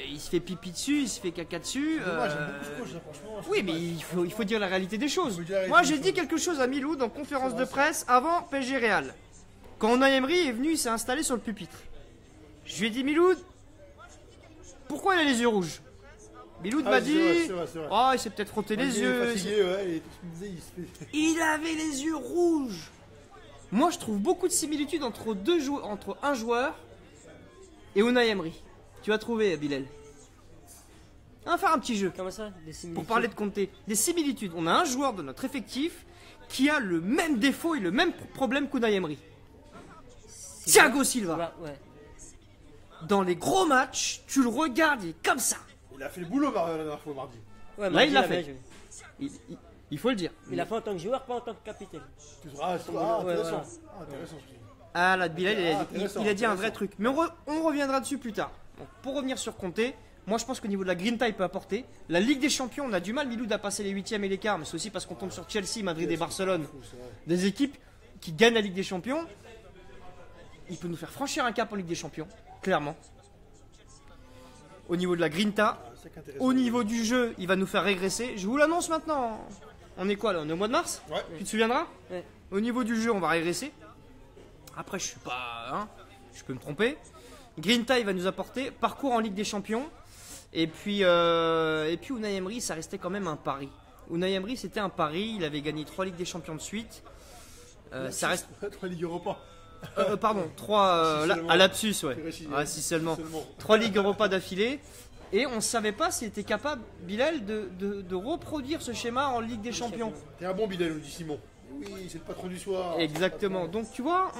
il se fait pipi dessus, il se fait caca dessus. dommage, j'aime beaucoup ce coach, là, franchement. c'est Oui, mais dommage. il faut dire la réalité des choses. Il faut dire la réalité Moi, des j'ai choses. dit quelque chose à Milou dans conférence C'est de vrai, presse avant PSG Real. Quand Unai Emery est venu, il s'est installé sur le pupitre. Je lui ai dit, Milou, pourquoi il a les yeux rouges? Milou Ah, m'a c'est vrai, dit, c'est vrai, c'est vrai. oh, il s'est peut-être frotté Il les est yeux. fatigué, ouais, et tout ce qu'il me disait, il se fait. Il avait les yeux rouges. Moi, je trouve beaucoup de similitudes entre un joueur et Unai Emery. Tu vas trouver, Bilal. On va faire un petit jeu Comment ça, des similitudes? pour parler de Conte. Des similitudes. On a un joueur de notre effectif qui a le même défaut et le même problème qu'Unai Emery. Thiago Silva. Ouais. Dans les gros matchs, tu le regardes, il est comme ça. Il a fait le boulot la dernière fois, mardi. Ouais, Là, Mardi, il l'a a bien fait. joué. Il faut le dire. Il l'a fait en tant que joueur, pas en tant que capitaine. Ah, intéressant. Ouais, Intéressant. voilà. Ah, intéressant. Ah là, Bilal, intéressant, il a dit un vrai intéressant. truc. Mais on reviendra dessus plus tard. Donc, pour revenir sur Conte, moi je pense qu'au niveau de la grinta, il peut apporter. La Ligue des Champions, on a du mal, Milou, à passer les 8e et les quarts. Mais c'est aussi parce qu'on tombe sur Chelsea, Madrid et Barcelone. C'est vrai. Des équipes qui gagnent la Ligue des Champions. Il peut nous faire franchir un cap en Ligue des Champions, clairement. Au niveau de la grinta, Ah, c'est intéressant. au niveau du jeu, il va nous faire régresser. Je vous l'annonce maintenant. On est quoi là? On est au mois de mars? Ouais. Tu te souviendras? Ouais. Au niveau du jeu, on va régresser. Après, je suis pas. Je peux me tromper. Grinta, il va nous apporter. Parcours en Ligue des Champions. Et puis Unai Emery, ça restait quand même un pari. Unai Emery, c'était un pari. Il avait gagné 3 Ligues des Champions de suite. Ça reste. 3 Ligue Europa. Pardon, 3 Si seulement. à lapsus, ouais. C'est réussi, Ah, si seulement. Seulement. 3 Ligues Europa d'affilée. Et on ne savait pas s'il était capable, Bilal, de reproduire ce schéma en Ligue des Champions. T'es un bon Bilal, nous dit Simon. Oui, c'est le patron du soir. Exactement. Donc tu vois,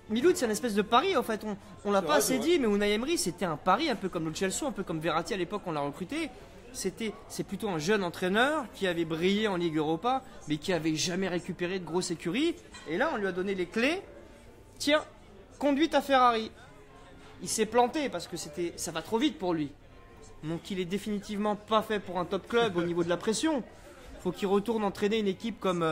Miloud, c'est une espèce de pari en fait. On l'a C'est pas vrai, assez c'est dit, mais Unai Emery, c'était un pari, un peu comme le Chelsea, un peu comme Verratti à l'époque, on l'a recruté. C'est plutôt un jeune entraîneur qui avait brillé en Ligue Europa, mais qui avait jamais récupéré de grosses écuries. Et là, on lui a donné les clés. Tiens, conduite à Ferrari. Il s'est planté parce que ça va trop vite pour lui. Donc il est définitivement pas fait pour un top club au niveau de la pression. Faut qu'il retourne entraîner une équipe comme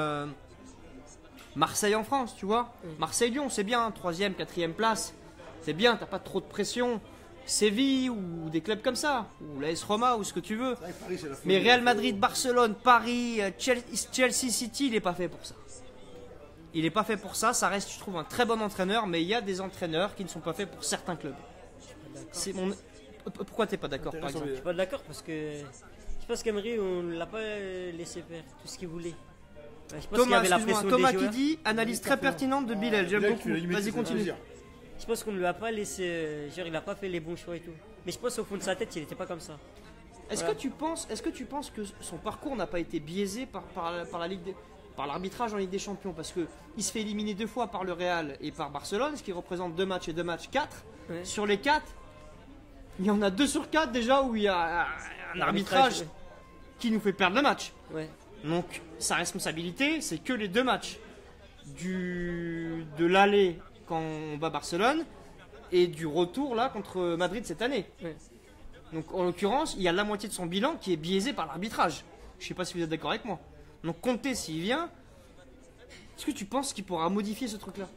Marseille en France, tu vois. Marseille-Lyon, c'est bien, 3e, 4e place. C'est bien, t'as pas trop de pression. Séville ou des clubs comme ça, ou l'AS Roma ou ce que tu veux. C'est vrai que Paris, c'est la folie. Mais Real Madrid, Barcelone, Paris, Chelsea City, il est pas fait pour ça. Il est pas fait pour ça, ça reste, je trouve, un très bon entraîneur, mais il y a des entraîneurs qui ne sont pas faits pour certains clubs. C'est mon... Pourquoi t'es pas d'accord par Intéressant, exemple? Je suis pas d'accord parce que je pense qu'Emery, on l'a pas laissé faire tout ce qu'il voulait. Ouais, je pense qu'il y Thomas, avait la excuse-moi, pression Thomas des qui joueurs. dit analyse très pertinente de Bilal, j'aime Bilal, beaucoup. tu l'as limité, Vas-y, c'est continue. plaisir. Je pense qu'on ne lui a pas laissé. Genre, il a pas fait les bons choix et tout. Mais je pense au fond de sa tête, il était pas comme ça. Est-ce Voilà. que tu penses que son parcours n'a pas été biaisé par la Ligue par l'arbitrage en Ligue des Champions? Parce que il se fait éliminer 2 fois par le Real et par Barcelone, ce qui représente 2 matchs et 2 matchs 4. Ouais. Sur les 4, il y en a 2 sur 4 déjà où il y a un arbitrage qui nous fait perdre le match. Ouais. Donc sa responsabilité, c'est que les 2 matchs de l'aller quand on bat Barcelone et du retour là contre Madrid cette année. Ouais. Donc en l'occurrence, il y a la moitié de son bilan qui est biaisé par l'arbitrage. Je sais pas si vous êtes d'accord avec moi. Donc Conte, s'il vient, est-ce que tu penses qu'il pourra modifier ce truc-là?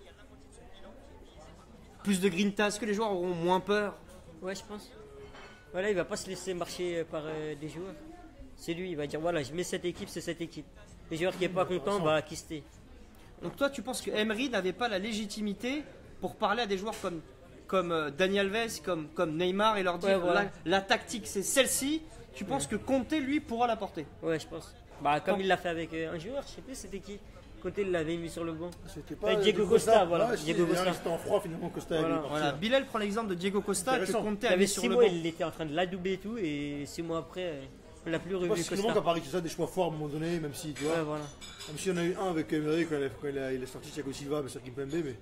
Plus de grinta, est-ce que les joueurs auront moins peur? Ouais, je pense. Voilà, il va pas se laisser marcher par des joueurs. C'est lui, il va dire voilà, je mets cette équipe, c'est cette équipe. Les joueurs qui est pas content, bah quister. Donc toi, tu penses que Emery n'avait pas la légitimité pour parler à des joueurs comme Dani Alves, comme Neymar et leur dire Ouais, voilà. la tactique c'est celle-ci? Tu penses que Conte, lui, pourra l'apporter? Ouais, je pense. Bah comme Quand- il l'a fait avec un joueur, je sais plus c'était qui. Côté il l'avait mis sur le banc. C'était Ouais, Diego Costa, voilà. Ouais, Diego Costa. C'était en froid finalement, Costa. Voilà. il est parti, Voilà, là. Bilal prend l'exemple de Diego Costa que Intéressant. Conte Il y a avait mis sur 6 le mois, banc. il était en train de l'adouber et tout, et 6 mois après, on l'a plus Je revu. pense qu'il nous manque à Costa. Paris, c'est ça, des choix forts à un moment donné, même si tu vois. Ouais, voilà. Même si on a eu un avec Emery quand il a sorti Thiago Silva, mais c'est Kimpembe, mais.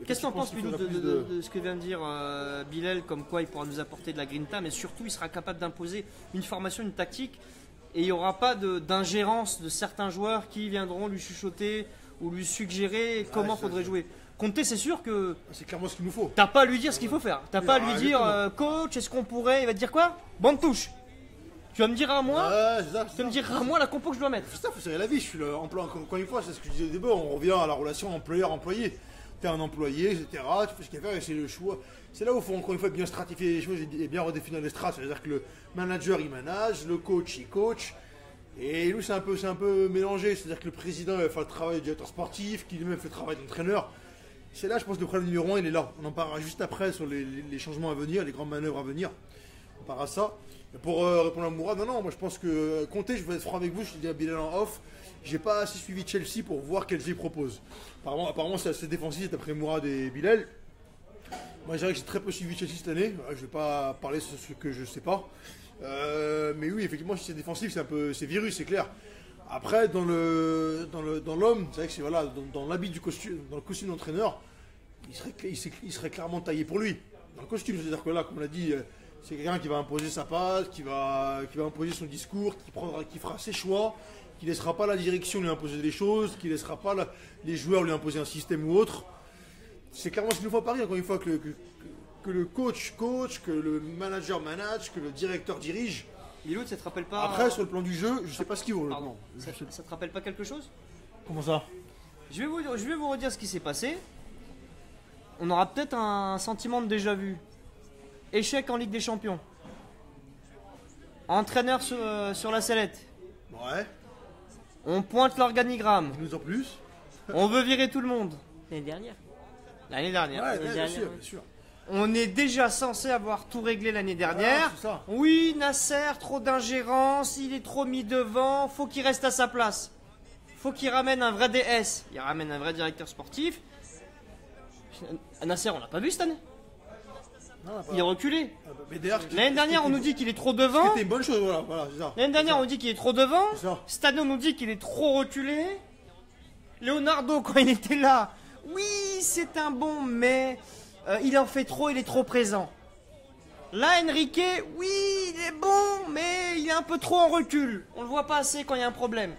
Qu'est-ce que tu en penses, qu'il Milou, faudra de, plus de ce que vient de dire Bilal, comme quoi il pourra nous apporter de la grinta, mais surtout il sera capable d'imposer une formation, une tactique, et il n'y aura pas d'ingérence de certains joueurs qui viendront lui chuchoter ou lui suggérer comment faudrait jouer. Conte, c'est sûr que C'est clairement ce qu'il nous faut. t'as pas à lui dire ce qu'il faut faire. T'as pas à lui dire coach, est-ce qu'on pourrait. Il va te dire quoi? Bonne touche. Tu vas me dire à moi, Ouais, c'est ça. tu vas me dire à moi la compo que je dois mettre. C'est ça, faut serrer la vie. Je suis le emploi, encore une fois, c'est ce que je disais au début. On revient à la relation employeur-employé. T'es un employé, etc. Tu fais ce qu'il y a à faire et c'est le choix. C'est là où il faut encore une fois bien stratifier les choses et bien redéfinir les strates. C'est-à-dire que le manager il manage, le coach il coach. Et nous c'est un peu mélangé. C'est-à-dire que le président il va faire le travail du directeur sportif, qui lui-même fait le travail d'entraîneur. C'est là, je pense, que le problème numéro 1 il est là. On en parlera juste après sur les changements à venir, les grandes manœuvres à venir. On parlera à ça. Et pour répondre à Mourad, non, moi je pense que Conte, je vais être franc avec vous, je dis à Bilal en off, j'ai pas assez suivi Chelsea pour voir quel jeu il propose. Apparemment c'est assez défensif d'après Mourad et Bilal. Moi je dirais que j'ai très peu suivi Chelsea cette année, je vais pas parler sur ce que je sais pas. Mais oui, effectivement, si c'est défensif, c'est virus, c'est clair. Après, dans l'homme, c'est vrai que c'est voilà, dans l'habit du costume, dans le costume d'entraîneur, il serait clairement taillé pour lui. Dans le costume, c'est-à-dire que là, comme on l'a dit, c'est quelqu'un qui va imposer sa patte, qui va imposer son discours, qui fera ses choix, qui ne laissera pas la direction lui imposer des choses, qui ne laissera pas les joueurs lui imposer un système ou autre. C'est clairement ce qu'il nous faut à Paris, encore une fois, que le coach, que le manager manage, que le directeur dirige. Miloud, ça te rappelle pas. Après, sur le plan du jeu, je sais pas ce qu'il vaut. Pardon, ça te rappelle pas quelque chose? Comment ça? Je vais vous redire ce qui s'est passé. On aura peut-être un sentiment de déjà-vu. Échec en Ligue des Champions. Entraîneur sur la sellette. Ouais. On pointe l'organigramme. Nous en plus. On veut virer tout le monde. L'année dernière. L'année dernière. Ouais, bien bien sûr, sûr, bien sûr. On est déjà censé avoir tout réglé l'année dernière. c'est ça. Oui, Nasser, trop d'ingérence, il est trop mis devant, faut qu'il reste à sa place. Faut qu'il ramène un vrai DS. Il ramène un vrai directeur sportif. Nasser, on l'a pas vu cette année. Non, on a pas- Il est reculé. Mais d'ailleurs, L'année dernière, on nous dit qu'il est trop devant. C'était une bonne chose, voilà, c'est ça. L'année dernière, on nous dit qu'il est trop devant. C'est ça. Cette année, on nous dit qu'il est trop reculé. Leonardo, quand il était là, oui, c'est un bon, mais il en fait trop, il est trop présent. Là, Enrique, oui, il est bon, mais il est un peu trop en recul. On le voit pas assez quand il y a un problème.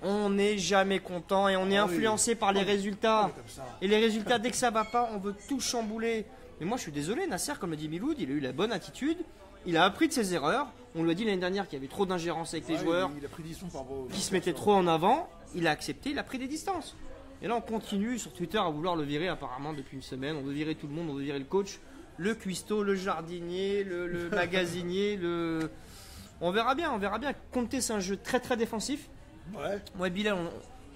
On n'est jamais content et on est Ah oui. influencé par les résultats. Comme ça. Et les résultats, dès que ça va pas, on veut tout chambouler. Mais moi, je suis désolé, Nasser, comme le dit Miloud, il a eu la bonne attitude. Il a appris de ses erreurs. On lui a dit l'année dernière qu'il y avait trop d'ingérence avec les Ouais, joueurs, il a pris 10 sons par rapport au- qui se mettaient trop en avant. Il a accepté, il a pris des distances. Et là, on continue sur Twitter à vouloir le virer apparemment depuis une semaine. On veut virer tout le monde, on veut virer le coach, le cuistot, le jardinier, le magasinier, On verra bien, on verra bien. Conte, c'est un jeu très très défensif. Ouais. Moi, Bilal,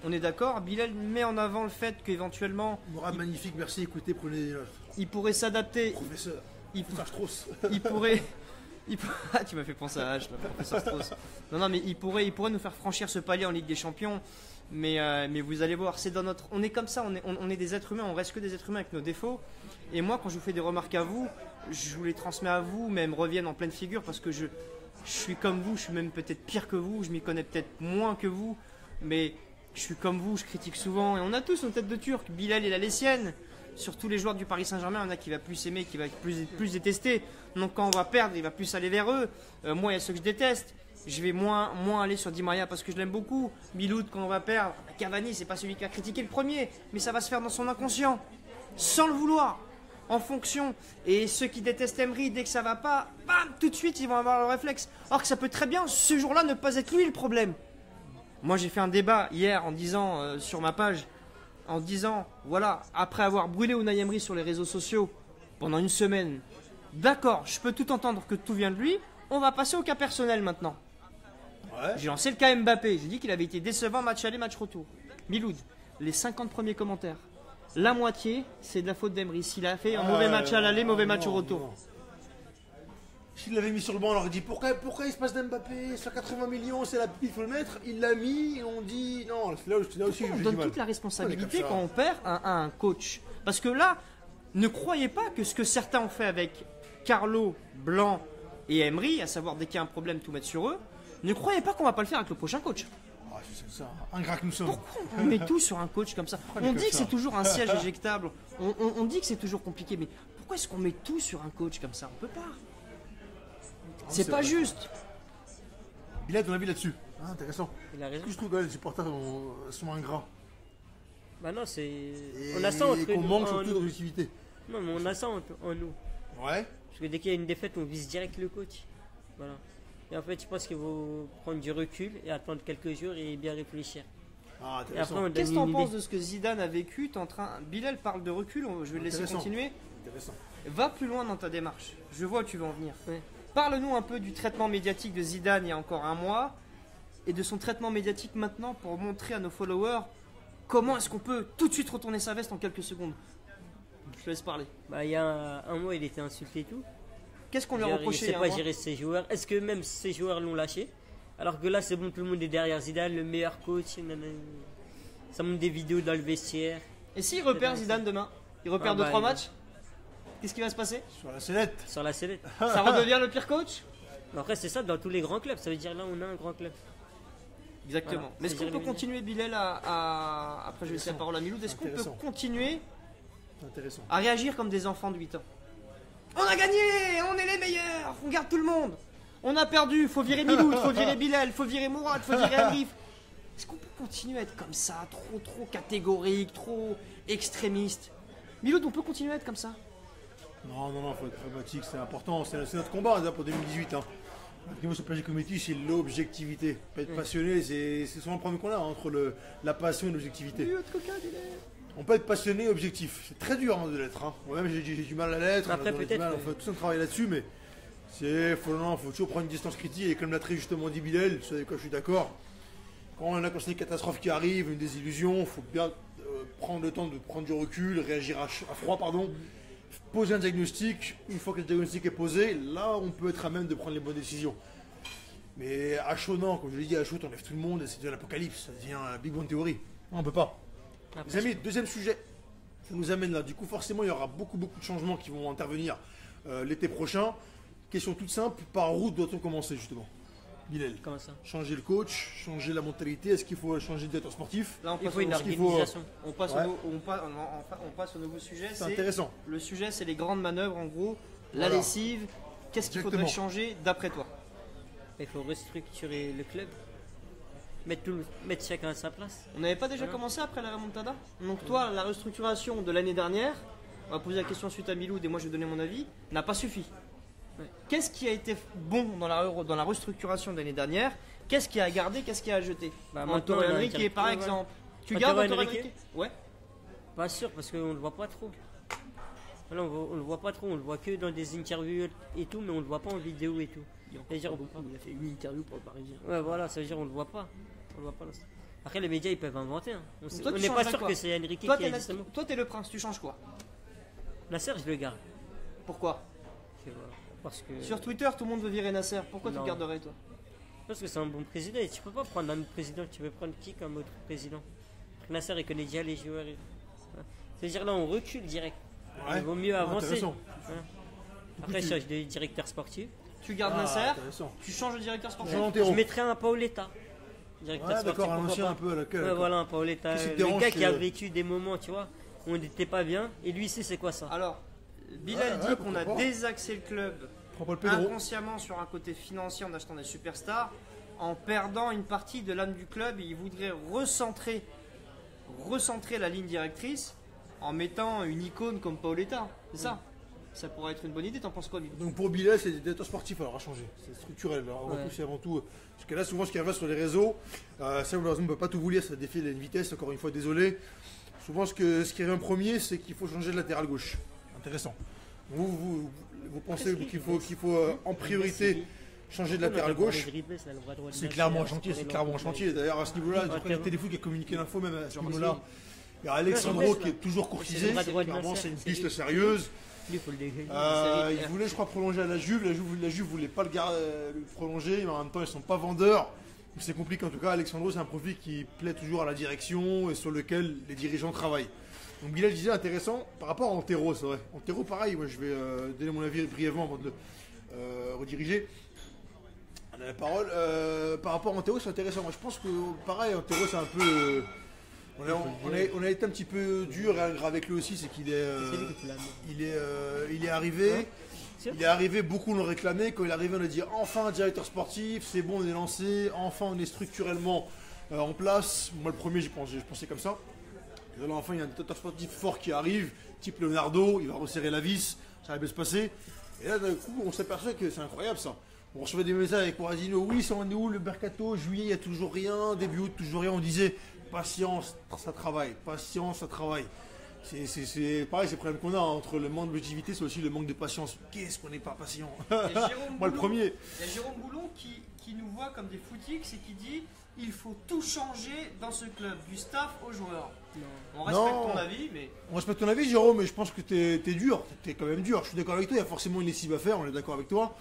on est d'accord. Bilal met en avant le fait qu'éventuellement, Mourad, magnifique, merci, écoutez, prenez des notes. il pourrait s'adapter. Professeur. Il, Professeur Strauss. il pourrait. Ah, tu m'as fait penser à H, le professeur Strauss. Non, mais il pourrait nous faire franchir ce palier en Ligue des Champions. Mais vous allez voir, c'est dans notre. On est comme ça, on est des êtres humains, on reste que des êtres humains avec nos défauts. Et moi, quand je vous fais des remarques à vous, je vous les transmets à vous, mais elles me reviennent en pleine figure parce que je suis comme vous, je suis même peut-être pire que vous, je m'y connais peut-être moins que vous, mais je suis comme vous, je critique souvent. Et on a tous nos têtes de turc. Bilal, il a les siennes. Sur tous les joueurs du Paris Saint-Germain, il y en a qui va plus aimer, qui va plus détester. Donc quand on va perdre, il va plus aller vers eux. Moi, il y a ceux que je déteste. Je vais moins aller sur Di Maria parce que je l'aime beaucoup. Miloud, quand on va perdre, Cavani, c'est pas celui qui a critiqué le premier, mais ça va se faire dans son inconscient, sans le vouloir, en fonction. Et ceux qui détestent Emery, dès que ça va pas, bam, tout de suite, ils vont avoir le réflexe. Or que ça peut très bien, ce jour-là, ne pas être lui le problème. Moi, j'ai fait un débat hier en disant sur ma page, en disant, voilà, après avoir brûlé Unai Emery sur les réseaux sociaux pendant une semaine, d'accord, je peux tout entendre que tout vient de lui, on va passer au cas personnel maintenant. Ouais. J'ai lancé le cas Mbappé, j'ai dit qu'il avait été décevant match aller, match retour. Miloud, les 50 premiers commentaires, la moitié, c'est de la faute d'Emery. S'il a fait un mauvais match à l'aller, mauvais match au retour. Non. S'il l'avait mis sur le banc, on leur dit pourquoi il se passe d'Mbappé sur 80 millions, c'est la il faut le mettre. Il l'a mis et on dit non, c'est là aussi On j'ai donne du mal. toute la responsabilité On est comme ça. quand on perd à un coach. Parce que là, ne croyez pas que ce que certains ont fait avec Carlo, Blanc et Emery, à savoir dès qu'il y a un problème tout mettre sur eux, ne croyez pas qu'on va pas le faire avec le prochain coach. Ah, c'est ça, ingrat que nous sommes. Pourquoi on met tout sur un coach comme ça? on est On comme dit que ça c'est toujours un siège éjectable, on dit que c'est toujours compliqué, mais pourquoi est-ce qu'on met tout sur un coach comme ça? On peut pas. C'est c'est pas vrai. juste. Bilal, ton avis là-dessus? Ah, intéressant. Il a raison. Est-ce que je trouve que les supporters sont ingrats? Bah non, c'est. Et On a ça entre qu'on nous. manque en surtout nous. d'objectivité. Non, mais on a ça en nous. Ouais. Parce que dès qu'il y a une défaite, on vise direct le coach. Voilà. Et en fait, je pense qu'il faut prendre du recul et attendre quelques jours et bien réfléchir. Ah, Et après, intéressant. on donne Qu'est-ce que une t'en penses idée. de ce que Zidane a vécu? Bilal parle de recul, je vais le laisser Intéressant. continuer. Intéressant. Va plus loin dans ta démarche. Je vois où tu veux en venir. Ouais. Parle-nous un peu du traitement médiatique de Zidane il y a encore un mois et de son traitement médiatique maintenant pour montrer à nos followers comment est-ce qu'on peut tout de suite retourner sa veste en quelques secondes. Je te laisse parler. Bah, il y a un mois, il était insulté et tout. Qu'est-ce qu'on lui a Il reproché il y sait a un pas mois gérer ses joueurs. Est-ce que même ses joueurs l'ont lâché? Alors que là, c'est bon, tout le monde est derrière Zidane, le meilleur coach. Nanana. Ça montre des vidéos dans le vestiaire. Et s'il repère Zidane demain? Il repère Ah bah, 2-3 il- matchs? Qu'est-ce qui va se passer? Sur la sellette. Sur la sellette. Ça redevient le pire coach? Mais après, c'est ça dans tous les grands clubs. Ça veut dire là, on a un grand club. Exactement. Voilà. Mais est-ce qu'on C'est-à-dire peut les continuer, Bilal, après je vais laisser la parole à Miloud, est-ce qu'on peut Intéressant. continuer Intéressant. à réagir comme des enfants de 8 ans? On a gagné, on est les meilleurs, on garde tout le monde. On a perdu, faut virer Miloud, faut virer Bilal, faut virer Mourad, faut virer Arif. Est-ce qu'on peut continuer à être comme ça, trop catégorique, trop extrémiste? Miloud, on peut continuer à être comme ça? Non, faut être pragmatique, c'est important. C'est notre combat pour 2018. Hein. Avec nous, sur PSG Committee, c'est l'objectivité. Pas être passionné, c'est souvent le problème qu'on a entre la passion et l'objectivité. On peut être passionné et objectif. C'est très dur de l'être. Hein. Moi-même, j'ai du mal à l'être. Après, on a du peut-être, mal, on fait tout un travail là-dessus, mais faut toujours prendre une distance critique. Et comme l'a très justement dit Bilal, vous savez quoi, je suis d'accord. Quand on a quand c'est une catastrophe qui arrive, une désillusion, il faut bien prendre le temps de prendre du recul, réagir à froid, poser un diagnostic. Une fois que le diagnostic est posé, là, on peut être à même de prendre les bonnes décisions. Mais à chaud, non, comme je l'ai dit, à chaud, on lève tout le monde et c'est de l'apocalypse. Ça devient Big Bang Theory. Non, on peut pas. Après, Les amis, deuxième sujet. Ça nous amène là. Du coup, forcément, il y aura beaucoup de changements qui vont intervenir l'été prochain. Question toute simple, par où doit-on commencer justement, Bilal? comment ça? Changer le coach, changer la mentalité. Est-ce qu'il faut changer de directeur sportif? Là, on Il passe, faut une Est-ce qu'il faut- organisation. on passe Ouais. on passe au nouveau sujet. C'est intéressant. Le sujet, c'est les grandes manœuvres, en gros, la Voilà. lessive. Qu'est-ce qu'il faudrait Exactement. changer d'après toi? Il faut restructurer le club. Mettre chacun à sa place. On n'avait pas déjà Ouais. commencé après la remontada? Donc toi, la restructuration de l'année dernière, on va poser la question suite à Miloud et moi je vais donner mon avis, n'a pas suffi. Ouais. Qu'est-ce qui a été bon dans la restructuration de l'année dernière? Qu'est-ce qui a gardé? Qu'est-ce qui a jeté? Bah, Antero maintenant, Henrique, il a par ouais. exemple. Tu Antero gardes Antero Henrique Henrique? Ouais. Pas sûr parce qu'on le voit pas trop. Voilà, on le voit pas trop, on le voit que dans des interviews et tout, mais on le voit pas en vidéo et tout. C'est-à-dire, on peut pas. Il a fait 8 interviews pour le Parisien. Ouais, voilà, ça veut dire on le voit pas. On le voit pas. Après, les médias ils peuvent inventer. Hein. On toi, tu n'est pas changerais sûr quoi? que c'est Enrique qui Toi, a dit ce mot. t'es le prince, tu changes quoi? Nasser, je le garde. Pourquoi? Parce que, Sur Twitter, tout le monde veut virer Nasser. Pourquoi tu Non. le garderais toi? parce que c'est un bon président et tu peux pas prendre un autre président. Tu peux prendre qui comme autre président? Nasser il connaît déjà les joueurs. C'est-à-dire là on recule direct. Ouais. Il vaut mieux avancer. Intéressant. Après, je change de directeur sportif. Tu gardes Ah, Nasser, intéressant. tu changes de directeur sportif. Jean Je Antero. mettrais un Paoletta. Directeur Ouais, sportif. d'accord, un pourquoi ancien pas. un peu à laquelle. Ouais, voilà, un Paoletta. Qu'est-ce qui te Le dérange, gars qui a c'est- vécu des moments, tu vois, où on n'était pas bien. Et lui, c'est quoi ça? Alors, Bilal Ouais, dit ouais, qu'on a pourquoi pas. désaxé le club Prends pas le Pedro. inconsciemment sur un côté financier en achetant des superstars, en perdant une partie de l'âme du club. Et il voudrait recentrer la ligne directrice en mettant une icône comme Paoletta. C'est ça? Ça pourrait être une bonne idée, t'en penses quoi, lui? Donc pour Bilal, c'est des directeurs sportifs alors à changer. C'est structurel. Alors, Ouais. c'est avant tout. Parce que là, souvent, ce qui arrive sur les réseaux, ça, malheureusement, on ne peut pas tout vous lire, ça défile à une vitesse, encore une fois, désolé. Souvent, ce qui revient en premier, c'est qu'il faut changer de latéral gauche. Intéressant. Vous pensez qu'il faut, en priorité changer de latéral gauche. C'est clairement un chantier, c'est clairement un chantier. D'ailleurs, à ce niveau-là, je crois que Téléfoot qui a communiqué l'info même à ce niveau-là. Il y a Alexandro qui est toujours courtisé. le bras droit de Clairement, Nasser, c'est une c'est piste lui. sérieuse. Lui, faut le dégager. Il voulait, je crois, prolonger à la Juve. La Juve voulait pas le prolonger, mais en même temps, ils sont pas vendeurs. Donc c'est compliqué. En tout cas, Alexandro, c'est un profil qui plaît toujours à la direction et sur lequel les dirigeants travaillent. Donc Bilal disait intéressant par rapport à Antero, c'est vrai. Antero, pareil, moi je vais donner mon avis brièvement avant de le rediriger. On a la parole. Par rapport à Antero, c'est intéressant. Moi je pense que pareil, Antero, c'est un peu. On a été un petit peu dur et ingrat avec lui aussi, c'est qu'il est. C'est lui que tu l'as mis. Il est arrivé. Ouais. Il est arrivé, beaucoup l'ont réclamé. Quand il est arrivé, on a dit enfin directeur sportif, c'est bon, on est lancé, enfin on est structurellement en place. Moi, le premier, je pensais comme ça. Et là, enfin, il y a un directeur sportif fort qui arrive, type Leonardo, il va resserrer la vis, ça va bien se passer. Et là, d'un coup, on s'aperçoit que c'est incroyable ça. On recevait des messages avec Corazino, oui, ça en est où le mercato, juillet, il n'y a toujours rien, début août, toujours rien. On disait patience, ça travaille, patience, ça travaille. C'est pareil, c'est le problème qu'on a entre le manque d'objectivité, c'est aussi le manque de patience. Qu'est-ce qu'on n'est pas patient? Moi, le premier. Il y a Jérôme Boulon qui nous voit comme des footix et qui dit il faut tout changer dans ce club, du staff aux joueurs. On respecte ton avis, mais. On respecte ton avis, Jérôme, mais je pense que t'es dur. T'es quand même dur. Je suis d'accord avec toi, il y a forcément une lessive à faire, on est d'accord avec toi.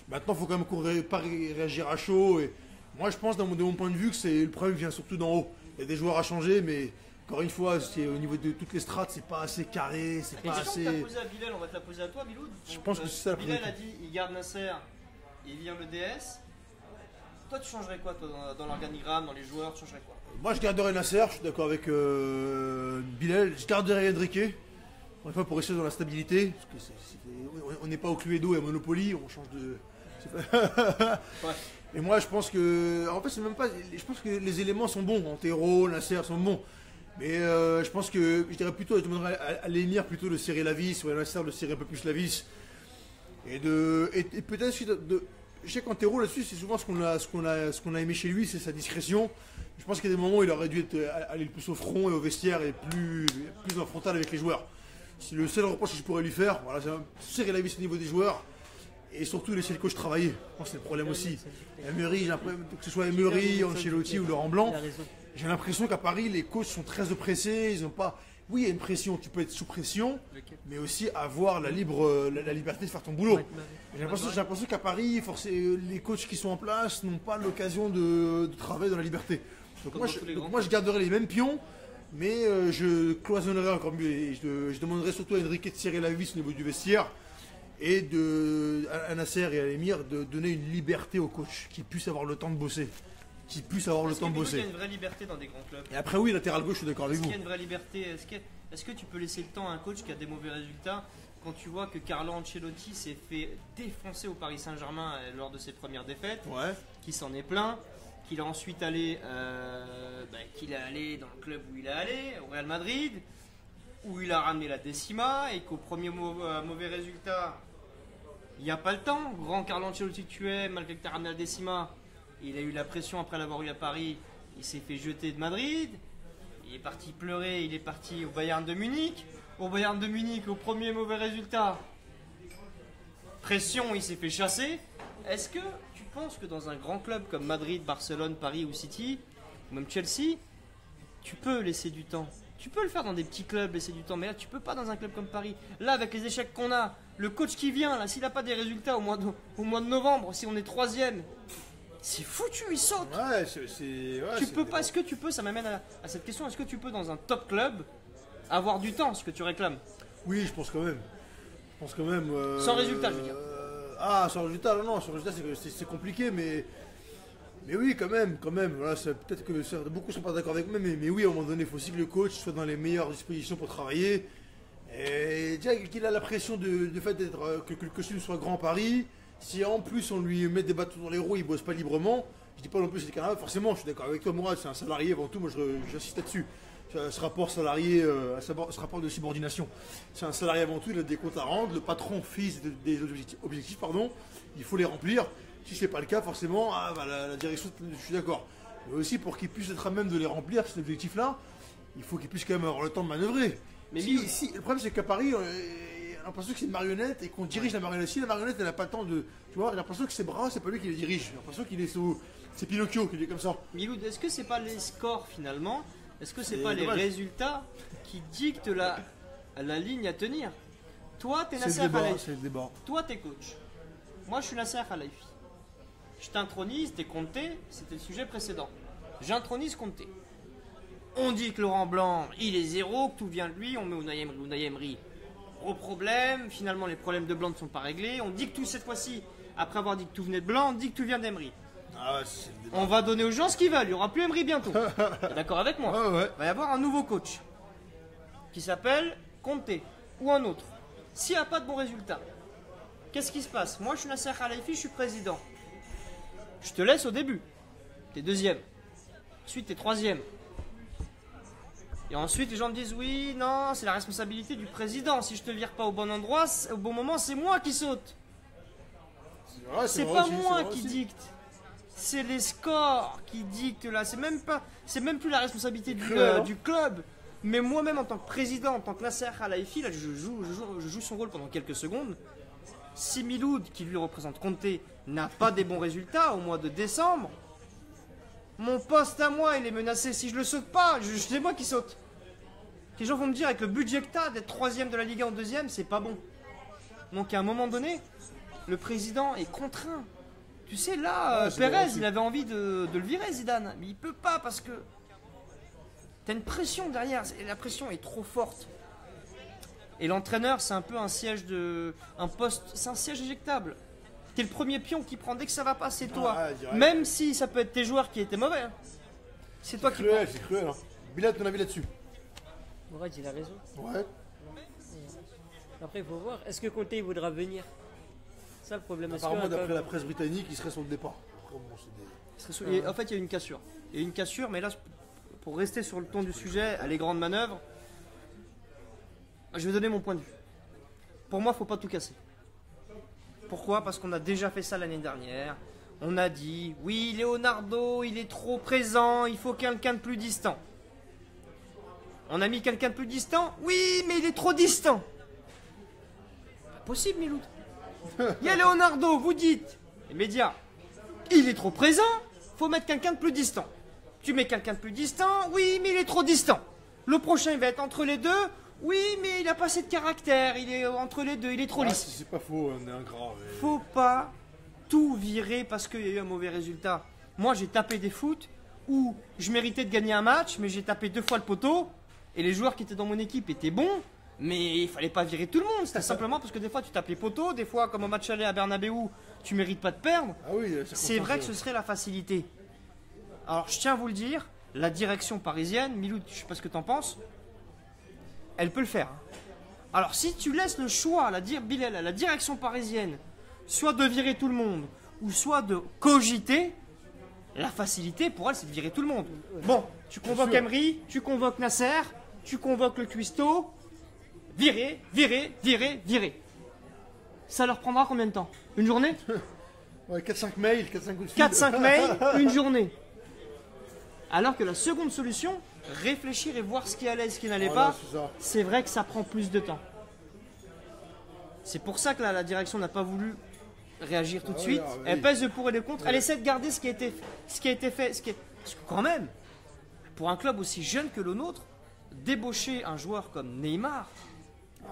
Maintenant, il faut quand même qu'on pas réagir à chaud. Et moi, je pense, de mon point de vue, que le problème vient surtout d'en haut. Il y a des joueurs à changer, mais encore une fois, au niveau de toutes les strates, c'est pas assez carré, c'est pas assez. La question que tu as posée à Bilal, on va te la poser à toi, Miloud. Je pense que c'est ça. Bilal a dit il garde Nasser, il vient le DS. Toi, tu changerais quoi toi, dans l'organigramme, dans les joueurs, tu changerais quoi? Moi, je garderais Nasser, je suis d'accord avec Bilal. Je garderais Enrique, encore une fois, pour rester dans la stabilité. Parce que on n'est pas au Cluedo et à Monopoly, on change de. Ouais. Et moi, je pense que. En fait, c'est même pas. Je pense que les éléments sont bons. Antero, Nasser sont bons. Mais je pense que. Je dirais plutôt. Je demanderais à l'émir plutôt de serrer la vis, ou à Nasser de serrer un peu plus la vis. Et peut-être. Je sais qu'Antero là-dessus, c'est souvent ce qu'on a aimé chez lui, c'est sa discrétion. Je pense qu'il y a des moments où il aurait dû aller plus au front et au vestiaire et plus en frontal avec les joueurs. C'est le seul reproche que je pourrais lui faire. Voilà, c'est serrer la vis au niveau des joueurs. Et surtout laisser le coach travailler. Je pense que c'est le problème aussi. Emery, que ce soit Emery, Ancelotti ou Laurent Blanc, j'ai l'impression qu'à Paris, les coachs sont très oppressés. Ils n'ont pas. Oui, il y a une pression, tu peux être sous pression, mais aussi avoir la liberté de faire ton boulot. J'ai l'impression qu'à Paris, les coachs qui sont en place n'ont pas l'occasion de travailler dans la liberté. Donc moi, je garderai les mêmes pions, mais je cloisonnerai encore mieux. Et je demanderai surtout à Enrique de serrer la vis au niveau du vestiaire. Et à Nasser et à l'émir de donner une liberté au coach, qui puisse avoir le temps de bosser. Qu'il y a une vraie liberté dans des grands clubs? Et après, oui, latéral gauche, je suis d'accord avec vous. Est-ce qu'il y a une vraie liberté? Est-ce que tu peux laisser le temps à un coach qui a des mauvais résultats quand tu vois que Carlo Ancelotti s'est fait défoncer au Paris Saint-Germain lors de ses premières défaites, qu'il s'en est plaint, qu'il est ensuite allé, qu'il est allé dans le club où il est allé, au Real Madrid, où il a ramené la décima et qu'au premier mauvais résultat, il n'y a pas le temps. Grand Carlo Ancelotti que tu es, malgré que tu as ramené la décima, il a eu la pression après l'avoir eu à Paris, il s'est fait jeter de Madrid, il est parti pleurer, il est parti au Bayern de Munich. Au Bayern de Munich, au premier mauvais résultat, pression, il s'est fait chasser. Est-ce que tu penses que dans un grand club comme Madrid, Barcelone, Paris ou City, ou même Chelsea, tu peux laisser du temps? Tu peux le faire dans des petits clubs, laisser du temps, mais là tu peux pas dans un club comme Paris. Là, avec les échecs qu'on a, le coach qui vient, là, s'il n'a pas des résultats au mois de novembre, si on est 3e, c'est foutu, il saute. Tu peux pas, est-ce que tu peux, ça m'amène à cette question, est-ce que tu peux dans un top club avoir du temps, ce que tu réclames? Oui, je pense quand même. Sans résultat, je veux dire. Sans résultat, non, sans résultat, c'est compliqué, mais oui, quand même. Voilà, peut-être que beaucoup ne sont pas d'accord avec moi, mais oui, à un moment donné, il faut aussi que le coach soit dans les meilleures dispositions pour travailler. Et déjà qu'il a la pression du fait d'être que le costume soit grand à Paris. Si en plus on lui met des bâtons dans les roues, il bosse pas librement. Je dis pas non plus c'est des canards. Forcément, je suis d'accord avec toi, Mourad, c'est un salarié avant tout. Moi, j'insiste là-dessus. Ce rapport salarié, ce rapport de subordination, c'est un salarié avant tout. Il a des comptes à rendre. Le patron fixe des objectifs, il faut les remplir. Si ce n'est pas le cas, forcément, la direction, je suis d'accord. Mais aussi pour qu'il puisse être à même de les remplir, ces objectifs-là, il faut qu'il puisse quand même avoir le temps de manœuvrer. Mais le problème, c'est qu'à Paris, on a l'impression que c'est une marionnette et qu'on dirige la marionnette. Si la marionnette, elle n'a pas le temps de. Tu vois, j'ai l'impression que ses bras, c'est pas lui qui les dirige. J'ai l'impression qu'il est sous. C'est Pinocchio qui est comme ça. Miloud, est-ce que c'est pas les scores finalement? Est-ce que c'est pas les résultats qui dictent la ligne à tenir? Toi, t'es Nasser Khelaïfi. C'est le débat. Toi, t'es coach. Moi, je suis Nasser Khelaïfi. Je t'intronise, t'es Conté, c'était le sujet précédent. J'intronise Conté. On dit que Laurent Blanc, il est zéro, que tout vient de lui, on met Unai Emery. Gros problème, finalement les problèmes de Blanc ne sont pas réglés. On dit que tout cette fois-ci, après avoir dit que tout venait de Blanc, on dit que tout vient d'Emery. On va donner aux gens ce qu'ils veulent, il n'y aura plus Emery bientôt. T'es d'accord avec moi? Ouais. Il va y avoir un nouveau coach qui s'appelle Conté ou un autre. S'il n'y a pas de bons résultats, qu'est-ce qui se passe? Moi, je suis Nasser Khalifi, je suis président. Je te laisse au début. T'es deuxième. Ensuite, t'es troisième. Et ensuite, les gens me disent oui, non, c'est la responsabilité du président. Si je te vire pas au bon endroit, au bon moment, c'est moi qui saute. C'est pas moi qui dicte. C'est les scores qui dictent là. C'est même plus la responsabilité du club. Mais moi-même, en tant que président, en tant que Nasser Khalifi, là, je joue son rôle pendant quelques secondes. Si Miloud, qui lui représente Conte, n'a pas des bons résultats au mois de décembre, mon poste à moi, il est menacé. Si je le saute pas, c'est moi qui saute. Les gens vont me dire, avec le budget que t'as, d'être troisième de la Liga en deuxième, c'est pas bon. Donc à un moment donné, le président est contraint. Tu sais, là, Pérez, il avait envie de le virer, Zidane. Mais il peut pas parce que t'as une pression derrière. La pression est trop forte. Et l'entraîneur, c'est un peu un siège un poste, c'est un siège éjectable. T'es le premier pion qui prend dès que ça va pas, c'est toi. Même si ça peut être tes joueurs qui étaient mauvais. Hein. C'est toi qui prends. C'est cruel. Hein. Bilal, ton avis là-dessus? Mourad, il a raison. Ouais. Après, il faut voir. Est-ce que Conte il voudra venir? C'est ça le problème. Apparemment, d'après la presse britannique, il serait sur le départ. Après, bon, En fait, il y a une cassure. Il y a une cassure, mais là, pour rester sur le ton du sujet, à les grandes manœuvres, je vais donner mon point de vue. Pour moi, il ne faut pas tout casser. Pourquoi? Parce qu'on a déjà fait ça l'année dernière. On a dit, oui, Leonardo, il est trop présent, il faut quelqu'un de plus distant. On a mis quelqu'un de plus distant? Oui, mais il est trop distant. Pas possible, Miloud. Il y a Leonardo, vous dites, les médias, il est trop présent, faut mettre quelqu'un de plus distant. Tu mets quelqu'un de plus distant, oui, mais il est trop distant. Le prochain, il va être entre les deux, oui, mais il n'a pas assez de caractère, il est entre les deux, il est trop lisse. C'est pas faux, on est ingrat. Mais... Faut pas tout virer parce qu'il y a eu un mauvais résultat. Moi, j'ai tapé des foot où je méritais de gagner un match, mais j'ai tapé 2 fois le poteau, et les joueurs qui étaient dans mon équipe étaient bons, mais il fallait pas virer tout le monde. C'était simplement parce que des fois, tu tapes les poteaux, des fois, comme au match aller à Bernabeu, tu mérites pas de perdre. Ah oui, c'est vrai que ce serait la facilité. Alors, je tiens à vous le dire, la direction parisienne, Miloud, je sais pas ce que tu en penses, elle peut le faire. Alors, si tu laisses le choix Bilal, à la direction parisienne, soit de virer tout le monde, ou soit de cogiter, la facilité pour elle, c'est de virer tout le monde. Bon, tu convoques Emery, tu convoques Nasser, tu convoques le cuistot, virer. Ça leur prendra combien de temps? Une journée? Ouais, 4-5 mails, 4-5 coups de fil. 4-5 mails, une journée. Alors que la seconde solution, réfléchir et voir ce qui allait et ce qui n'allait pas, c'est vrai que ça prend plus de temps. C'est pour ça que la direction n'a pas voulu réagir tout de suite. Elle pèse le pour et le contre. Elle essaie de garder ce qui a été fait. Parce que quand même, pour un club aussi jeune que le nôtre, débaucher un joueur comme Neymar,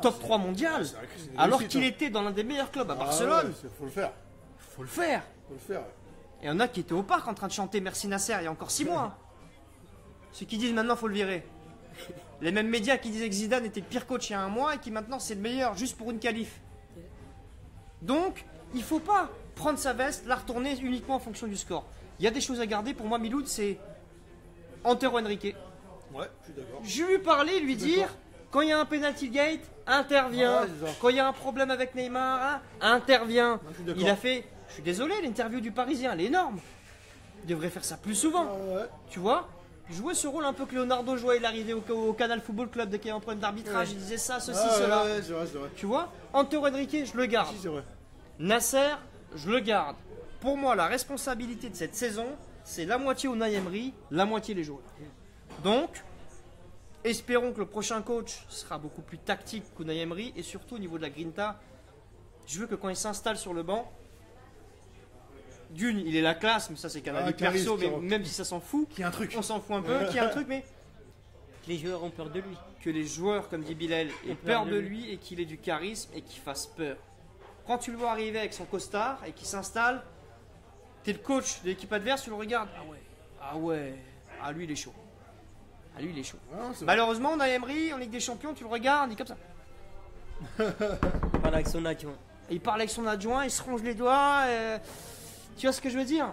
top 3 mondial, alors qu'il était dans l'un des meilleurs clubs à Barcelone, faut le faire. Faut le faire. Et il y en a qui étaient au parc en train de chanter Merci Nasser il y a encore 6 mois. Ceux qui disent maintenant faut le virer. Les mêmes médias qui disaient que Zidane était le pire coach il y a 1 mois et qui maintenant c'est le meilleur juste pour une qualif. Donc il faut pas prendre sa veste, la retourner uniquement en fonction du score. Il y a des choses à garder. Pour moi, Miloud, c'est Antero Henrique. Ouais, je suis d'accord. Je lui parler, lui dire quand il y a un penalty gate, intervient. Quand il y a un problème avec Neymar, intervient. Il a fait, je suis désolé, l'interview du Parisien, elle est énorme. Il devrait faire ça plus souvent. Tu vois, jouer ce rôle un peu que Leonardo jouait. Il arrivait au Canal Football Club dès qu'il y avait un problème d'arbitrage. Il disait ça, ceci, cela. C'est vrai. Tu vois, Antero Henrique, je le garde. Si, c'est vrai. Nasser, je le garde. Pour moi, la responsabilité de cette saison, c'est la moitié Unai Emery, la moitié les joueurs. Donc, espérons que le prochain coach sera beaucoup plus tactique qu'Unai Emery et surtout au niveau de la grinta, je veux que quand il s'installe sur le banc, d'une, il est la classe, mais ça c'est qu'un avis perso, mais même si ça s'en fout, qu'il y a un truc. On s'en fout un peu, qu'il y a un truc, mais les joueurs ont peur de lui. Que les joueurs, comme dit Bilal, aient peur de lui et qu'il ait du charisme et qu'il fasse peur. Quand tu le vois arriver avec son costard et qu'il s'installe, t'es le coach de l'équipe adverse, tu le regardes. Ah lui il est chaud. Malheureusement, on a Emery en Ligue des Champions, tu le regardes, il est comme ça. Il parle avec son adjoint. Il parle avec son adjoint, il se ronge les doigts. Tu vois ce que je veux dire?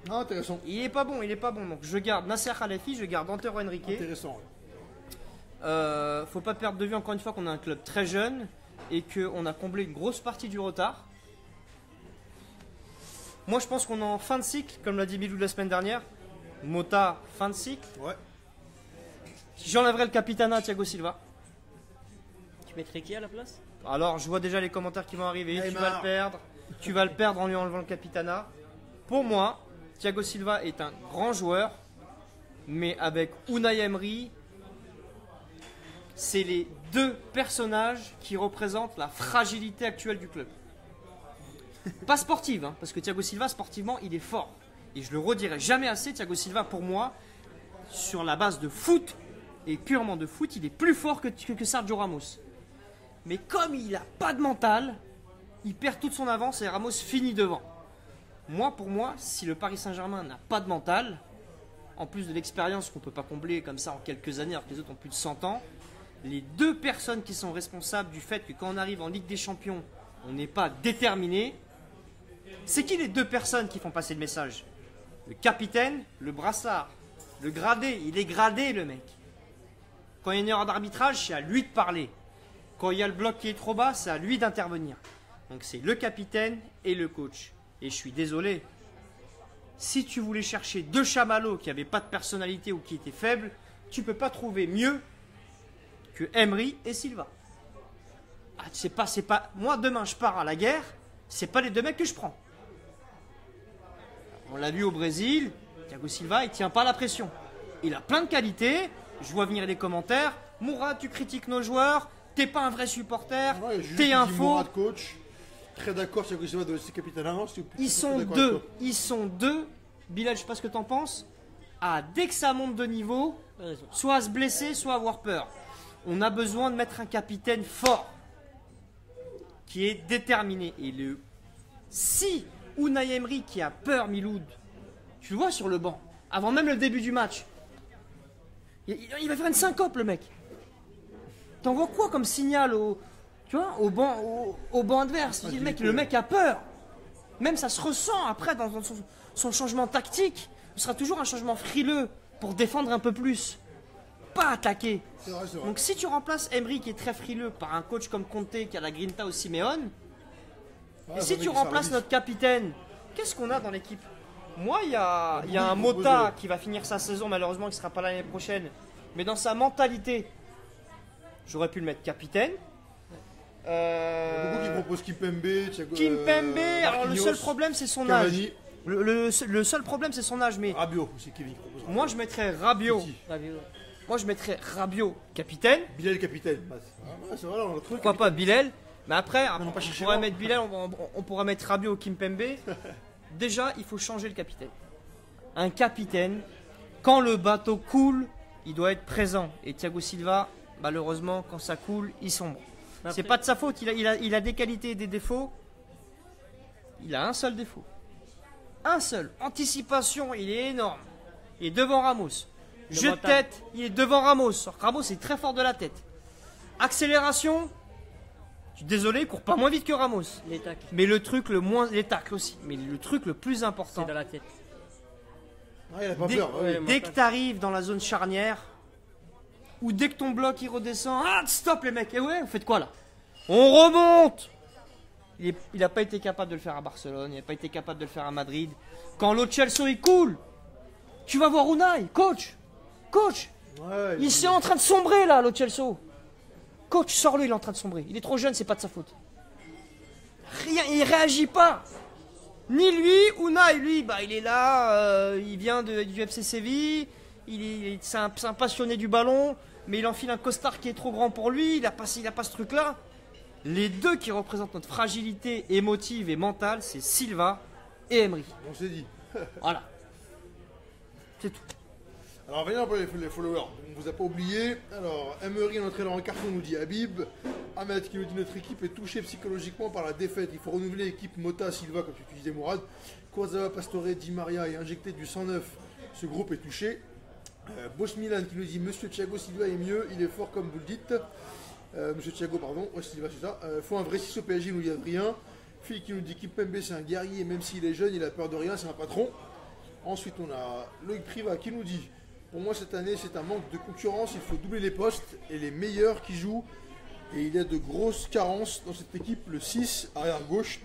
Non, intéressant. Il est pas bon. Donc je garde Nasser Khalifi, je garde Antero Henrique. Intéressant. Faut pas perdre de vue encore une fois qu'on a un club très jeune et qu'on a comblé une grosse partie du retard. Moi, je pense qu'on est en fin de cycle, comme l'a dit Milou la semaine dernière. Mota, fin de cycle. Ouais. J'enlèverai le capitana à Thiago Silva. Tu mettrais qui à la place? Alors, je vois déjà les commentaires qui vont arriver. Tu vas Neymar. le perdre. Tu vas le perdre en lui enlevant le capitana. Pour moi, Thiago Silva est un grand joueur. Mais avec Unai Emery, c'est les deux personnages qui représentent la fragilité actuelle du club. Pas sportive, hein, parce que Thiago Silva, sportivement, il est fort. Et je le redirai jamais assez, Thiago Silva, pour moi, sur la base de foot, et purement de foot, il est plus fort que Sergio Ramos. Mais comme il n'a pas de mental, il perd toute son avance et Ramos finit devant. Pour moi, si le Paris Saint-Germain n'a pas de mental, en plus de l'expérience qu'on ne peut pas combler comme ça en quelques années alors que les autres ont plus de 100 ans, les deux personnes qui sont responsables du fait que quand on arrive en Ligue des Champions, on n'est pas déterminé, c'est qui les deux personnes qui font passer le message? Le capitaine, le brassard, le gradé, il est gradé le mec. Quand il y a une erreur d'arbitrage, c'est à lui de parler. Quand il y a le bloc qui est trop bas, c'est à lui d'intervenir. Donc c'est le capitaine et le coach. Et je suis désolé, si tu voulais chercher deux chamallows qui n'avaient pas de personnalité ou qui étaient faibles, tu ne peux pas trouver mieux que Emery et Silva. Ah, c'est pas. Moi, demain, je pars à la guerre, c'est pas les deux mecs que je prends. On l'a vu au Brésil, Thiago Silva, il tient pas la pression. Il a plein de qualités, je vois venir les commentaires. Mourad, tu critiques nos joueurs, t'es pas un vrai supporter, Ouais, Jules t'es qui un dit faux. Mourad, coach. Très d'accord, Thiago Silva doit être capitaine. Non, Ils sont deux. Bilal, je sais pas ce que t'en penses. Ah, dès que ça monte de niveau, T'as raison. soit à se blesser, soit à avoir peur. On a besoin de mettre un capitaine fort, qui est déterminé. Et si Unai Emery qui a peur, Miloud, tu le vois sur le banc, avant même le début du match, il va faire une syncope le mec. T'envoies quoi comme signal au banc adverse? Tu dis, le mec a peur. Même ça se ressent après dans son changement tactique. Ce sera toujours un changement frileux pour défendre un peu plus, pas attaquer. C'est vrai, c'est vrai. Donc si tu remplaces Emery qui est très frileux par un coach comme Conte qui a la grinta au Simeone, Ouais, et c'est si vrai tu qu'il s'arrête. remplaces notre capitaine, qu'est-ce qu'on a dans l'équipe? Moi, il y a beaucoup un de Mota proposés. qui va finir sa saison, malheureusement, qui ne sera pas là l'année prochaine. Mais dans sa mentalité, j'aurais pu le mettre capitaine. Il y a beaucoup qui proposent Kimpembe, Thiago. Kimpembe, alors le Marquinhos, seul problème c'est son Cavani. âge. Le seul problème c'est son âge, mais Rabiot, c'est Kevin qui propose. moi je mettrais Rabiot. Petit. Rabiot. Moi je mettrais Rabiot capitaine. Bilal capitaine. Bah, c'est vrai, on a le truc. Pourquoi pas Bilal? Mais après, On n'a pas on cherché pourrait loin. mettre Bilal, on pourrait mettre Rabiot, Kimpembe. Déjà, il faut changer le capitaine. Un capitaine, quand le bateau coule, il doit être présent. Et Thiago Silva, malheureusement, quand ça coule, il sombre. Après- C'est pas de sa faute, il a des qualités et des défauts. Il a un seul défaut. Un seul. Anticipation, il est énorme. Il est devant Ramos. Jeu de mental. tête, il est devant Ramos. Ramos est très fort de la tête. Accélération, je suis désolé, il court pas moins vite que Ramos. Les tacles, Mais le truc le moins. Les tacles aussi. Mais le truc le plus c'est important. dans la tête. Ouais, il a pas Dès, peur. ouais. dès que tu arrives dans la zone charnière, ou dès que ton bloc il redescend, ah stop les mecs, et ouais, vous faites quoi là? On remonte. Il n'a pas été capable de le faire à Barcelone, il n'a pas été capable de le faire à Madrid. Quand l'autre Chelsea il coule, tu vas voir Unai, coach, Ouais, il est en train de sombrer là, l'autre Chelsea. Coach, sors-le, il est en train de sombrer. Il est trop jeune, c'est pas de sa faute. Rien, il réagit pas. Ni lui, Unai, lui, bah, il est là, il vient du FC Séville, c'est un passionné du ballon, mais il enfile un costard qui est trop grand pour lui, il n'a pas ce truc-là. Les deux qui représentent notre fragilité émotive et mentale, c'est Silva et Emery. on s'est dit. Voilà. C'est tout. Alors, venez un peu les followers. On vous a pas oublié. Alors, Emery, un entraîneur en carton, nous dit Habib. Ahmed qui nous dit notre équipe est touchée psychologiquement par la défaite. Il faut renouveler l'équipe Mota, Silva, comme tu disais, Mourad. Kurzawa, Pastore, Di Maria et injecter du 109. Ce groupe est touché. Boss Milan qui nous dit Monsieur Thiago Silva est mieux, il est fort comme vous le dites. Monsieur Thiago, pardon. Ouais, Silva, c'est ça. Faut un vrai 6 au PSG, nous dit Adrien. Phil qui nous dit Kimpembe, c'est un guerrier, même s'il est jeune, il a peur de rien, c'est un patron. Ensuite, on a Loïc Priva qui nous dit pour moi, cette année, c'est un manque de concurrence. Il faut doubler les postes et les meilleurs qui jouent. Et il y a de grosses carences dans cette équipe. Le 6, arrière gauche,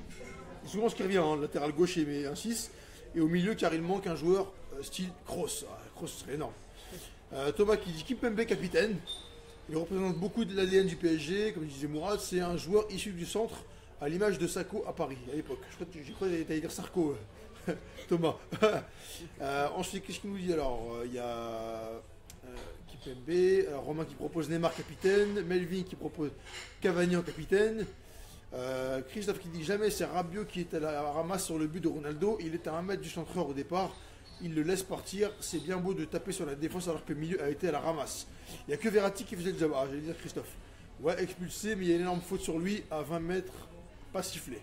C'est souvent ce qui revient, hein, le latéral gauche et un 6. Et au milieu, car il manque un joueur style Kroos. Ah, Kroos serait énorme. Thomas qui dit Kimpembe capitaine. Il représente beaucoup de l'ADN du PSG. Comme disait Mourad, c'est un joueur issu du centre, à l'image de Sarko à Paris à l'époque. Je crois que tu allais dire Sarko, Thomas. Ensuite, qu'est-ce qu'il nous dit alors? Il y a Kimpembe, Romain qui propose Neymar capitaine, Melvin qui propose Cavani en capitaine. Christophe qui dit jamais c'est Rabiot qui est à la ramasse sur le but de Ronaldo. Il est à 1 mètre du centreur au départ. Il le laisse partir. C'est bien beau de taper sur la défense alors que le milieu a été à la ramasse. Il n'y a que Verratti qui faisait le job. Ah, j'allais dire Christophe. Ouais, expulsé, mais il y a une énorme faute sur lui à 20 mètres, pas sifflé.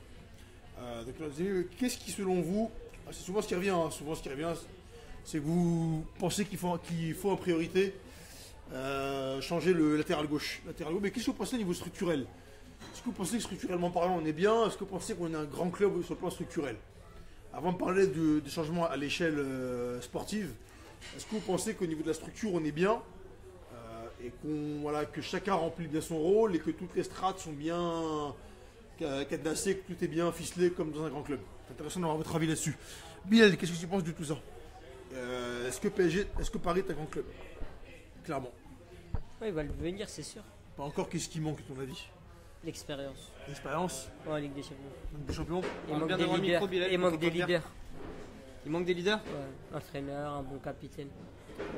Donc, là, qu'est-ce qui, selon vous, c'est souvent ce qui revient, hein, souvent ce qui revient, c'est que vous pensez qu'il faut en priorité changer le latéral gauche. Mais qu'est-ce que vous pensez au niveau structurel? Est-ce que vous pensez que structurellement parlant on est bien? Est-ce que vous pensez qu'on est un grand club sur le plan structurel? Avant de parler des changements à l'échelle sportive, est-ce que vous pensez qu'au niveau de la structure on est bien et que chacun remplit bien son rôle et que toutes les strates sont bien cadenassées, que tout est bien ficelé comme dans un grand club? C'est intéressant d'avoir votre avis là-dessus. Bilal, qu'est-ce que tu penses de tout ça? Est-ce que Paris est un grand club? Clairement. Ouais, il va le devenir, c'est sûr. Pas encore, qu'est-ce qui manque à ton avis? L'expérience. L'expérience? Ouais, Ligue des Champions. Des champions? Il manque des leaders. Il manque des leaders. Il manque des leaders? Ouais, entraîneur, un bon capitaine.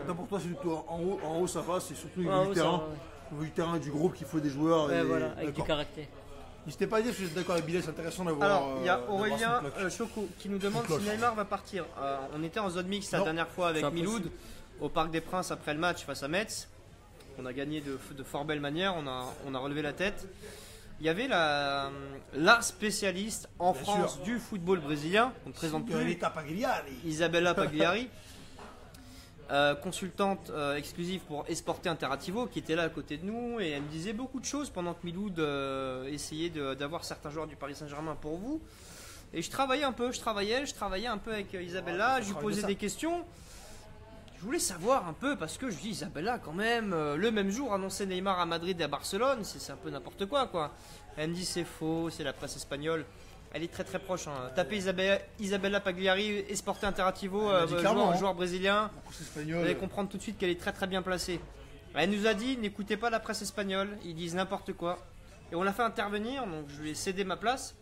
Pour toi, c'est plutôt en haut ça va, c'est surtout En le haut, terrain. ça va, ouais. Au niveau du terrain du groupe qu'il faut des joueurs. Ouais, et... voilà, avec du D'accord. caractère. N'hésitez pas à dire si vous êtes d'accord avec Bilal, c'est intéressant d'avoir. Alors, il y a d'avoir Aurélien son cloche. Choco qui nous demande Cloche. si Neymar va partir. On était en zone mixte la Non, dernière fois avec c'est impossible. Miloud au Parc des Princes après le match face à Metz. On a gagné de fort belle manière, on a relevé la tête. Il y avait la spécialiste en Bien France sûr. du football brésilien, on ne présente plus, Signorita Pagliari. Isabella Pagliari, consultante exclusive pour Esporte Interativo, qui était là à côté de nous, et elle me disait beaucoup de choses pendant que Miloud essayait d'avoir certains joueurs du Paris Saint-Germain pour vous. Et je travaillais un peu avec Isabella, ça je lui travaille de posais ça. des questions. Je voulais savoir un peu, parce que je dis Isabella quand même, le même jour annoncer Neymar à Madrid et à Barcelone, c'est un peu n'importe quoi. Elle me dit c'est faux, c'est la presse espagnole. Elle est très très proche. Hein. Tapez Isabella Pagliari, Esporte Interativo, Elle a dit clairement, joueur brésilien. En course Vous espagnole. allez comprendre tout de suite qu'elle est très très bien placée. Elle nous a dit n'écoutez pas la presse espagnole, ils disent n'importe quoi. Et on l'a fait intervenir, donc je lui ai cédé ma place.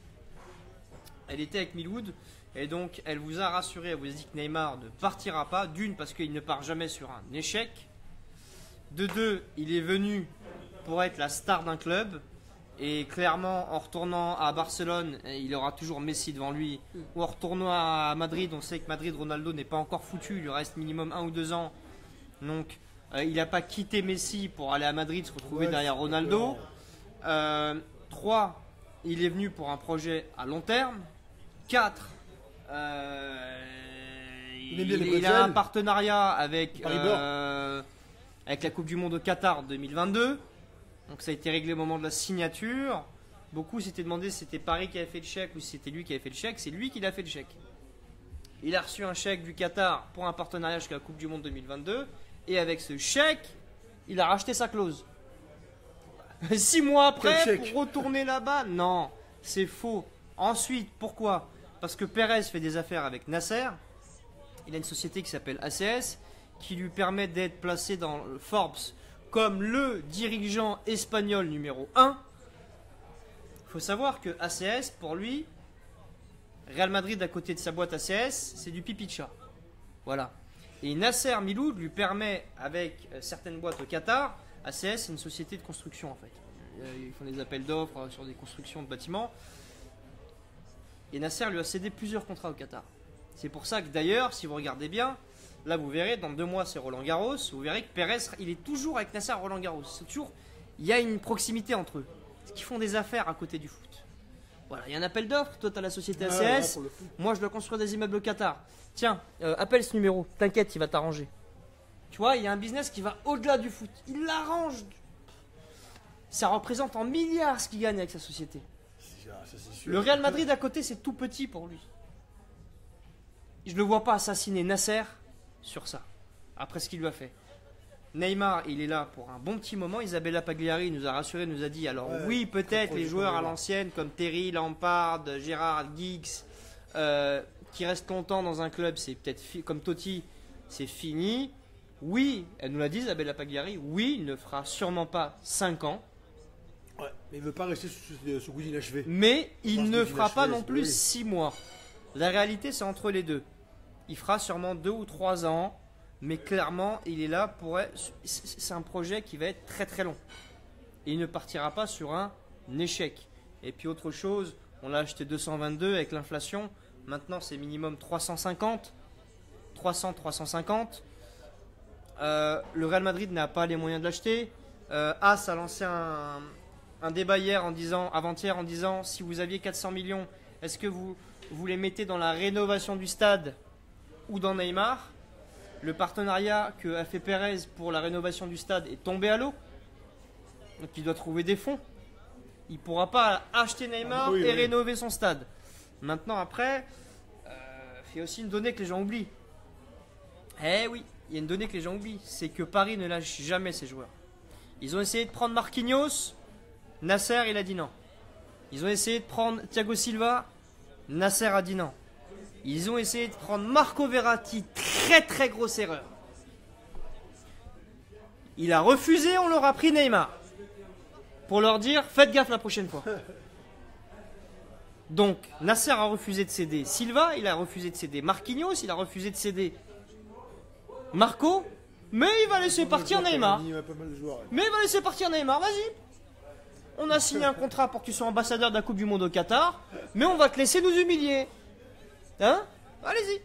Elle était avec Miloud. Et donc, elle vous a rassuré, elle vous a dit que Neymar ne partira pas. D'une, parce qu'il ne part jamais sur un échec. De deux, il est venu pour être la star d'un club. Et clairement, en retournant à Barcelone, il aura toujours Messi devant lui. Ou en retournant à Madrid, on sait que Madrid, Ronaldo n'est pas encore foutu. Il lui reste minimum 1 ou 2 ans. Donc, il n'a pas quitté Messi pour aller à Madrid se retrouver Ouais, derrière c'est Ronaldo. 3, il est venu pour un projet à long terme. 4, Il aime bien les il a Bruxelles. un partenariat avec, Paris-Bord. avec la Coupe du Monde au Qatar 2022. Donc ça a été réglé au moment de la signature. Beaucoup s'étaient demandé si c'était Paris qui avait fait le chèque ou si c'était lui qui avait fait le chèque. C'est lui qui l'a fait le chèque. Il a reçu un chèque du Qatar pour un partenariat jusqu'à la Coupe du Monde 2022. Et avec ce chèque, il a racheté sa clause. 6 mois après, Quel chèque? pour retourner là-bas, non, c'est faux. Ensuite, pourquoi? Parce que Pérez fait des affaires avec Nasser. Il a une société qui s'appelle ACS, qui lui permet d'être placé dans Forbes comme le dirigeant espagnol numéro 1. Il faut savoir que ACS, pour lui, Real Madrid à côté de sa boîte ACS, c'est du pipi de chat. Voilà. Et Nasser Miloud lui permet, avec certaines boîtes au Qatar, ACS c'est une société de construction en fait. Ils font des appels d'offres sur des constructions de bâtiments. Et Nasser lui a cédé plusieurs contrats au Qatar. C'est pour ça que d'ailleurs, si vous regardez bien, là vous verrez, dans 2 mois c'est Roland Garros, vous verrez que Pérez, il est toujours avec Nasser à Roland Garros. C'est toujours, il y a une proximité entre eux. Parce qu'ils font des affaires à côté du foot. Voilà, il y a un appel d'offres, toi tu as la société ACS, Ouais, pour le coup. moi je dois construire des immeubles au Qatar. Tiens, appelle ce numéro, t'inquiète, il va t'arranger. Tu vois, il y a un business qui va au-delà du foot. Il l'arrange. Ça représente en milliards ce qu'il gagne avec sa société. Ça, c'est sûr. Le Real Madrid à côté, c'est tout petit pour lui. Je ne le vois pas assassiner Nasser sur ça, après ce qu'il lui a fait. Neymar, il est là pour un bon petit moment. Isabella Pagliari nous a rassuré, nous a dit alors oui, peut-être les joueurs à l'ancienne comme Terry, Lampard, Gérard, Giggs, qui restent longtemps dans un club, c'est peut-être comme Totti, c'est fini. Oui, elle nous l'a dit, Isabella Pagliari, oui, il ne fera sûrement pas 5 ans. Ouais, mais il veut pas rester sur goût inachevé. Mais il ne fera pas inachevé, non plus oui. 6 mois. La réalité, c'est entre les deux. Il fera sûrement 2 ou 3 ans. Mais clairement, il est là pour. C'est un projet qui va être très très long. Et il ne partira pas sur un échec. Et puis autre chose, on l'a acheté 222 avec l'inflation. Maintenant, c'est minimum 350. 300, 350. Le Real Madrid n'a pas les moyens de l'acheter. As a lancé un débat hier avant-hier en disant si vous aviez 400 millions, est-ce que vous les mettez dans la rénovation du stade ou dans Neymar? Le partenariat que a fait Pérez pour la rénovation du stade est tombé à l'eau. Donc il doit trouver des fonds. Il ne pourra pas acheter Neymar et rénover son stade. Maintenant, après, il y a aussi une donnée que les gens oublient. Eh oui, il y a une donnée que les gens oublient. C'est que Paris ne lâche jamais ses joueurs. Ils ont essayé de prendre Marquinhos. Nasser, il a dit non. Ils ont essayé de prendre Thiago Silva. Nasser a dit non. Ils ont essayé de prendre Marco Verratti, très très grosse erreur. Il a refusé, on leur a pris Neymar. Pour leur dire, faites gaffe la prochaine fois. Donc, Nasser a refusé de céder Silva, il a refusé de céder Marquinhos, il a refusé de céder Marco, mais il va laisser partir Neymar. Mais il va laisser partir Neymar, vas-y. On a signé un contrat pour que tu sois ambassadeur de la Coupe du Monde au Qatar, mais on va te laisser nous humilier. Hein? Allez-y.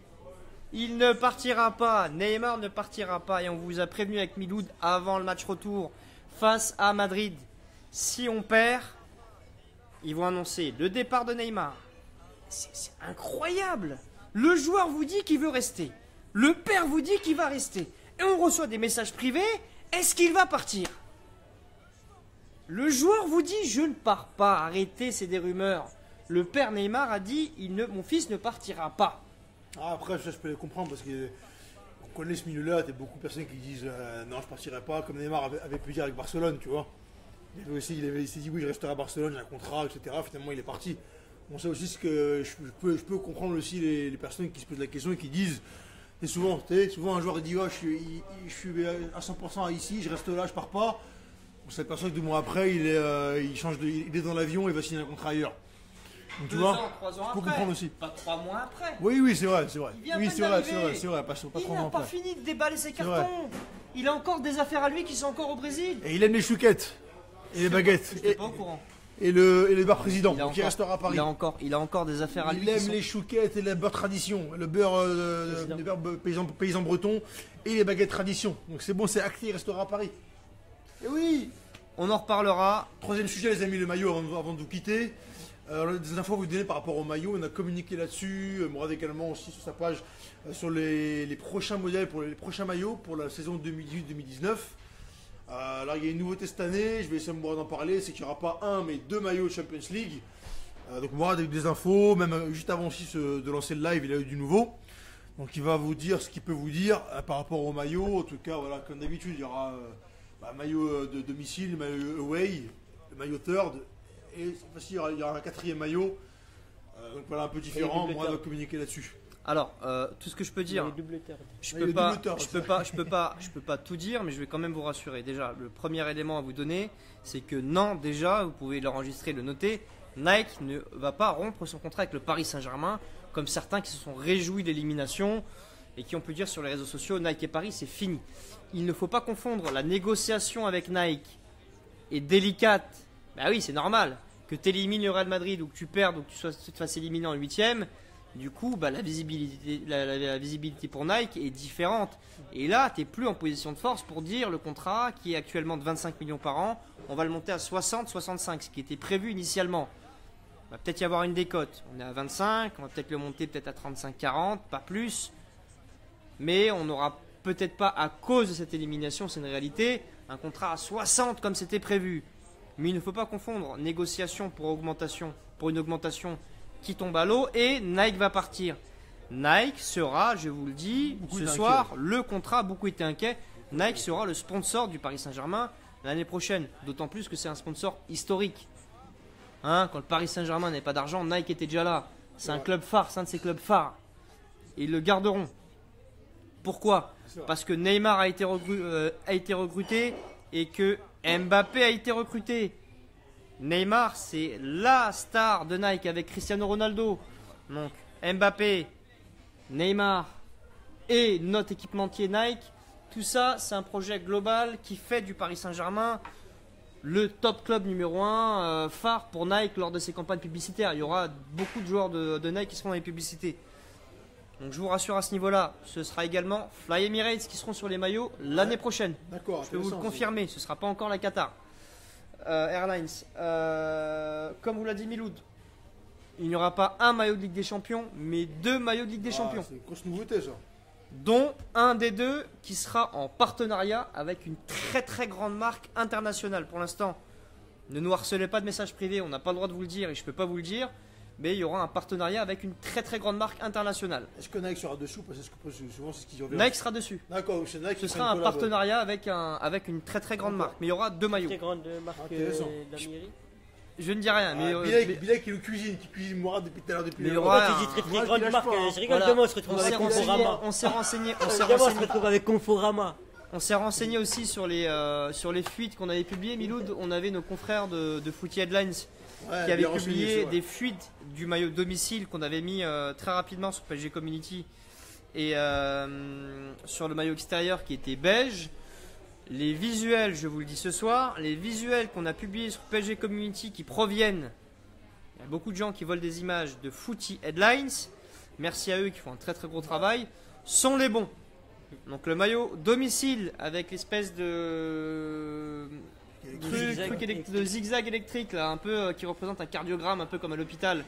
Il ne partira pas. Neymar ne partira pas. Et on vous a prévenu avec Miloud avant le match retour face à Madrid. Si on perd, ils vont annoncer le départ de Neymar. C'est incroyable. Le joueur vous dit qu'il veut rester. Le père vous dit qu'il va rester. Et on reçoit des messages privés. Est-ce qu'il va partir? Le joueur vous dit je ne pars pas. Arrêtez, c'est des rumeurs. Le père Neymar a dit mon fils ne partira pas. Ah, après, ça, je peux les comprendre parce qu'on connaît ce milieu-là. Il y a beaucoup de personnes qui disent non, je partirai pas, comme Neymar avait pu dire avec Barcelone, tu vois. Il s'est dit oui, je resterai à Barcelone, j'ai un contrat, etc. Finalement, il est parti. On sait aussi ce que je peux comprendre aussi les personnes qui se posent la question et qui disent souvent un joueur il dit oh, je suis à 100% ici, je reste là, je pars pas. On s'aperçoit que 2 mois après, il est dans l'avion et va signer un contrat ailleurs. Donc, tu vois, 3 ans faut après. comprendre aussi. Pas 3 mois après. Oui, c'est vrai. Oui, c'est vrai. Pas Il 3 n'a mois pas après. fini de déballer ses cartons. Il a encore des affaires à lui qui sont encore au Brésil. Et il aime les chouquettes et les baguettes. J'étais pas au courant. Et le bar président, donc il restera à Paris. Il a encore des affaires à lui. Il aime les chouquettes et le beurre tradition, le beurre paysan breton et les baguettes tradition. Donc c'est bon, c'est acté, il restera à Paris. Et oui. On en reparlera. 3e sujet, les amis, le maillot avant de vous quitter. On a des infos à vous donner par rapport au maillot. On a communiqué là-dessus. Mourad également aussi sur sa page sur les prochains modèles pour les prochains maillots pour la saison 2018-2019. Alors il y a une nouveauté cette année. Je vais essayer de Mourad d'en parler. C'est qu'il n'y aura pas un mais 2 maillots Champions League. Donc Mourad a eu des infos. Même juste avant aussi de lancer le live, il a eu du nouveau. Donc il va vous dire ce qu'il peut vous dire par rapport au maillot. En tout cas, voilà, comme d'habitude, il y aura maillot de domicile, maillot away, le maillot third. Et cette fois-ci, il y aura un 4e maillot. Donc voilà, un peu différent. Moi, je vais communiquer là-dessus. Alors, tout ce que je peux dire, je peux pas tout dire, mais je vais quand même vous rassurer. Déjà, le premier élément à vous donner, c'est que non, déjà, vous pouvez l'enregistrer, le noter. Nike ne va pas rompre son contrat avec le Paris Saint-Germain, comme certains qui se sont réjouis de l'élimination et qui ont pu dire sur les réseaux sociaux, Nike et Paris, c'est fini. Il ne faut pas confondre la négociation avec Nike est délicate. Bah oui, c'est normal. Que tu élimines le Real Madrid ou que tu perdes ou que tu te fasses éliminer en 8e, du coup, la visibilité pour Nike est différente. Et là, tu n'es plus en position de force pour dire le contrat qui est actuellement de 25 millions par an, on va le monter à 60, 65, ce qui était prévu initialement. Il va peut-être y avoir une décote. On est à 25, on va peut-être le monter peut-être à 35, 40, pas plus. Mais on n'aura peut-être pas, à cause de cette élimination, c'est une réalité, un contrat à 60 comme c'était prévu. Mais il ne faut pas confondre négociation pour une augmentation qui tombe à l'eau et Nike va partir. Nike sera, je vous le dis, ce soir, le contrat, beaucoup étaient inquiets, Nike sera le sponsor du Paris Saint-Germain l'année prochaine. D'autant plus que c'est un sponsor historique. Hein, quand le Paris Saint-Germain n'avait pas d'argent, Nike était déjà là. C'est un club phare, c'est un de ses clubs phares. Et ils le garderont. Pourquoi? Parce que Neymar a été recruté et que Mbappé a été recruté. Neymar, c'est la star de Nike avec Cristiano Ronaldo. Donc Mbappé, Neymar et notre équipementier Nike, tout ça, c'est un projet global qui fait du Paris Saint-Germain le top club numéro 1 phare pour Nike lors de ses campagnes publicitaires. Il y aura beaucoup de joueurs de Nike qui seront dans les publicités. Donc je vous rassure à ce niveau-là, ce sera également Fly Emirates qui seront sur les maillots l'année prochaine. D'accord. Je peux vous le confirmer, ce ne sera pas encore la Qatar Airlines. Comme vous l'a dit Miloud, il n'y aura pas un maillot de Ligue des Champions, mais 2 maillots de Ligue des Champions. C'est une grosse nouveauté ça. Dont un des 2 qui sera en partenariat avec une très très grande marque internationale. Pour l'instant, ne nous harcelez pas de messages privés, on n'a pas le droit de vous le dire et je ne peux pas vous le dire. Mais il y aura un partenariat avec une très très grande marque internationale. Est-ce que Nike sera dessous? Parce que souvent c'est ce qu'ils reviennent. Nike sera dessus. D'accord, c'est Nike. Ce sera un partenariat avec une très très grande marque. Mais il y aura 2 maillots. Très grande marque Intéressant. d'Amérique. Je ne dis rien. Mais, Bilek qui le cuisine, qui cuisine Mourad depuis tout à l'heure. Mais il y aura Pourquoi tu dis très Moi, grande je marque? lâche pas, hein. Je rigole Voilà. demain, on se retrouve avec Conforama. On s'est renseigné. Demain, on se retrouve avec Conforama. On s'est renseigné aussi sur les fuites qu'on avait publiées. Miloud, on avait nos confrères de Footy Headlines Ouais, qui avaient bien renseigné, publié c'est vrai. des fuites du maillot domicile qu'on avait mis très rapidement sur PSG Community et sur le maillot extérieur qui était beige. Les visuels, je vous le dis ce soir, les visuels qu'on a publiés sur PSG Community qui proviennent, il y a beaucoup de gens qui volent des images de Footy Headlines, merci à eux qui font un très très gros travail, sont les bons. Donc le maillot domicile avec l'espèce de de zigzag électrique là, un peu qui représente un cardiogramme un peu comme à l'hôpital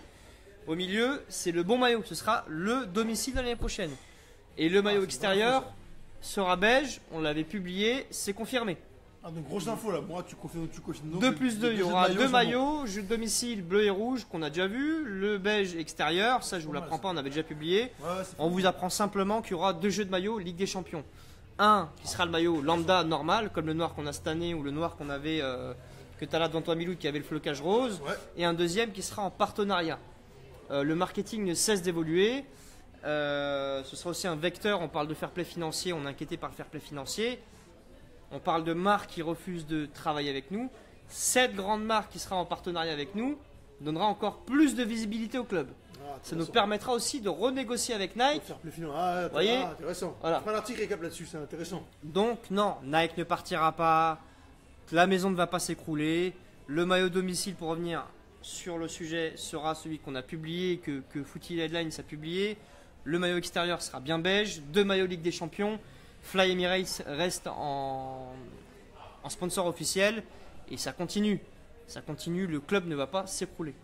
au milieu, c'est le bon maillot, ce sera le domicile de l'année prochaine. Et le maillot extérieur sera beige, on l'avait publié, c'est confirmé. Ah, donc grosse info là, moi tu confirmes. 2 plus 2, il y aura 2 maillots, jeu de domicile bleu et rouge qu'on a déjà vu, le beige extérieur, ça je vous l'apprends pas, on avait déjà publié. On vous apprend simplement qu'il y aura 2 jeux de maillots Ligue des Champions. Un qui sera le maillot lambda normal, comme le noir qu'on a cette année ou le noir qu'on avait, que tu as là devant toi Milou, qui avait le flocage rose. Ouais. Et un deuxième qui sera en partenariat. Le marketing ne cesse d'évoluer. Ce sera aussi un vecteur, on parle de fair play financier, on est inquiété par le fair play financier. On parle de marques qui refusent de travailler avec nous. Cette grande marque qui sera en partenariat avec nous donnera encore plus de visibilité au club. Ça nous permettra aussi de renégocier avec Nike. Faire plus final. Ah, Voyez, intéressant. voilà. Prends un article récap là-dessus, c'est intéressant. Donc non, Nike ne partira pas, la maison ne va pas s'écrouler. Le maillot domicile, pour revenir sur le sujet, sera celui qu'on a publié, que Footy Headlines a publié. Le maillot extérieur sera bien beige, 2 maillots Ligue des Champions. Fly Emirates reste en sponsor officiel et ça continue. Ça continue, le club ne va pas s'écrouler.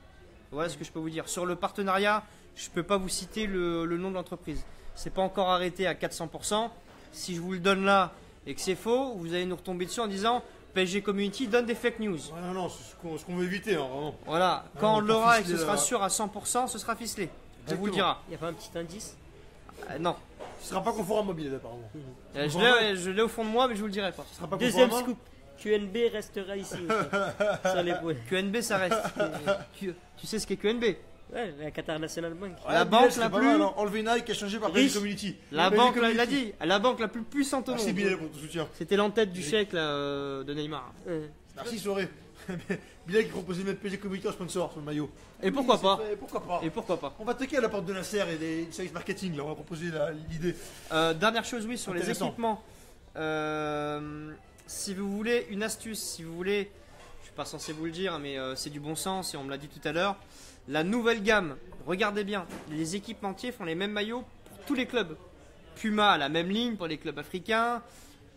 Voilà ce que je peux vous dire. Sur le partenariat, je ne peux pas vous citer le nom de l'entreprise. C'est pas encore arrêté à 400%. Si je vous le donne là et que c'est faux, vous allez nous retomber dessus en disant PSG Community donne des fake news. Ouais, non, c'est ce qu'on veut éviter, hein, vraiment. Voilà, on quand on va l'aura et que ficeler ce sera là. sûr à 100%, ce sera ficelé. Je vous le Exactement. dira. Il n'y a pas un petit indice? Non. Ce sera pas conforme mobile apparemment. Je l'ai au fond de moi, mais je vous le dirai pas. Ce sera pas Deuxième conforme. scoop. QNB restera ici. aussi. Sur les points. QNB, ça reste. Tu sais ce qu'est QNB? Ouais, la Qatar National Bank. La banque la plus- Enlever Nike qui a changé par Riche. PSG Community. La PSG banque, là, Community. il a dit, la banque la plus puissante au Merci monde. Bilal pour ton soutien. C'était l'entête du chèque là, de Neymar. Merci Soré. Bilal qui proposait de mettre PSG Community en sponsor sur le maillot. Et pourquoi Oui, pas c'est fait, pourquoi pas. Et pourquoi pas On va toquer à la porte de Nasser et des services marketing là, on va proposer l'idée. Dernière chose, oui, sur les Intéressant. équipements. Si vous voulez une astuce, si vous voulez, je suis pas censé vous le dire, mais c'est du bon sens et on me l'a dit tout à l'heure. La nouvelle gamme, regardez bien, les équipementiers font les mêmes maillots pour tous les clubs. Puma a la même ligne pour les clubs africains.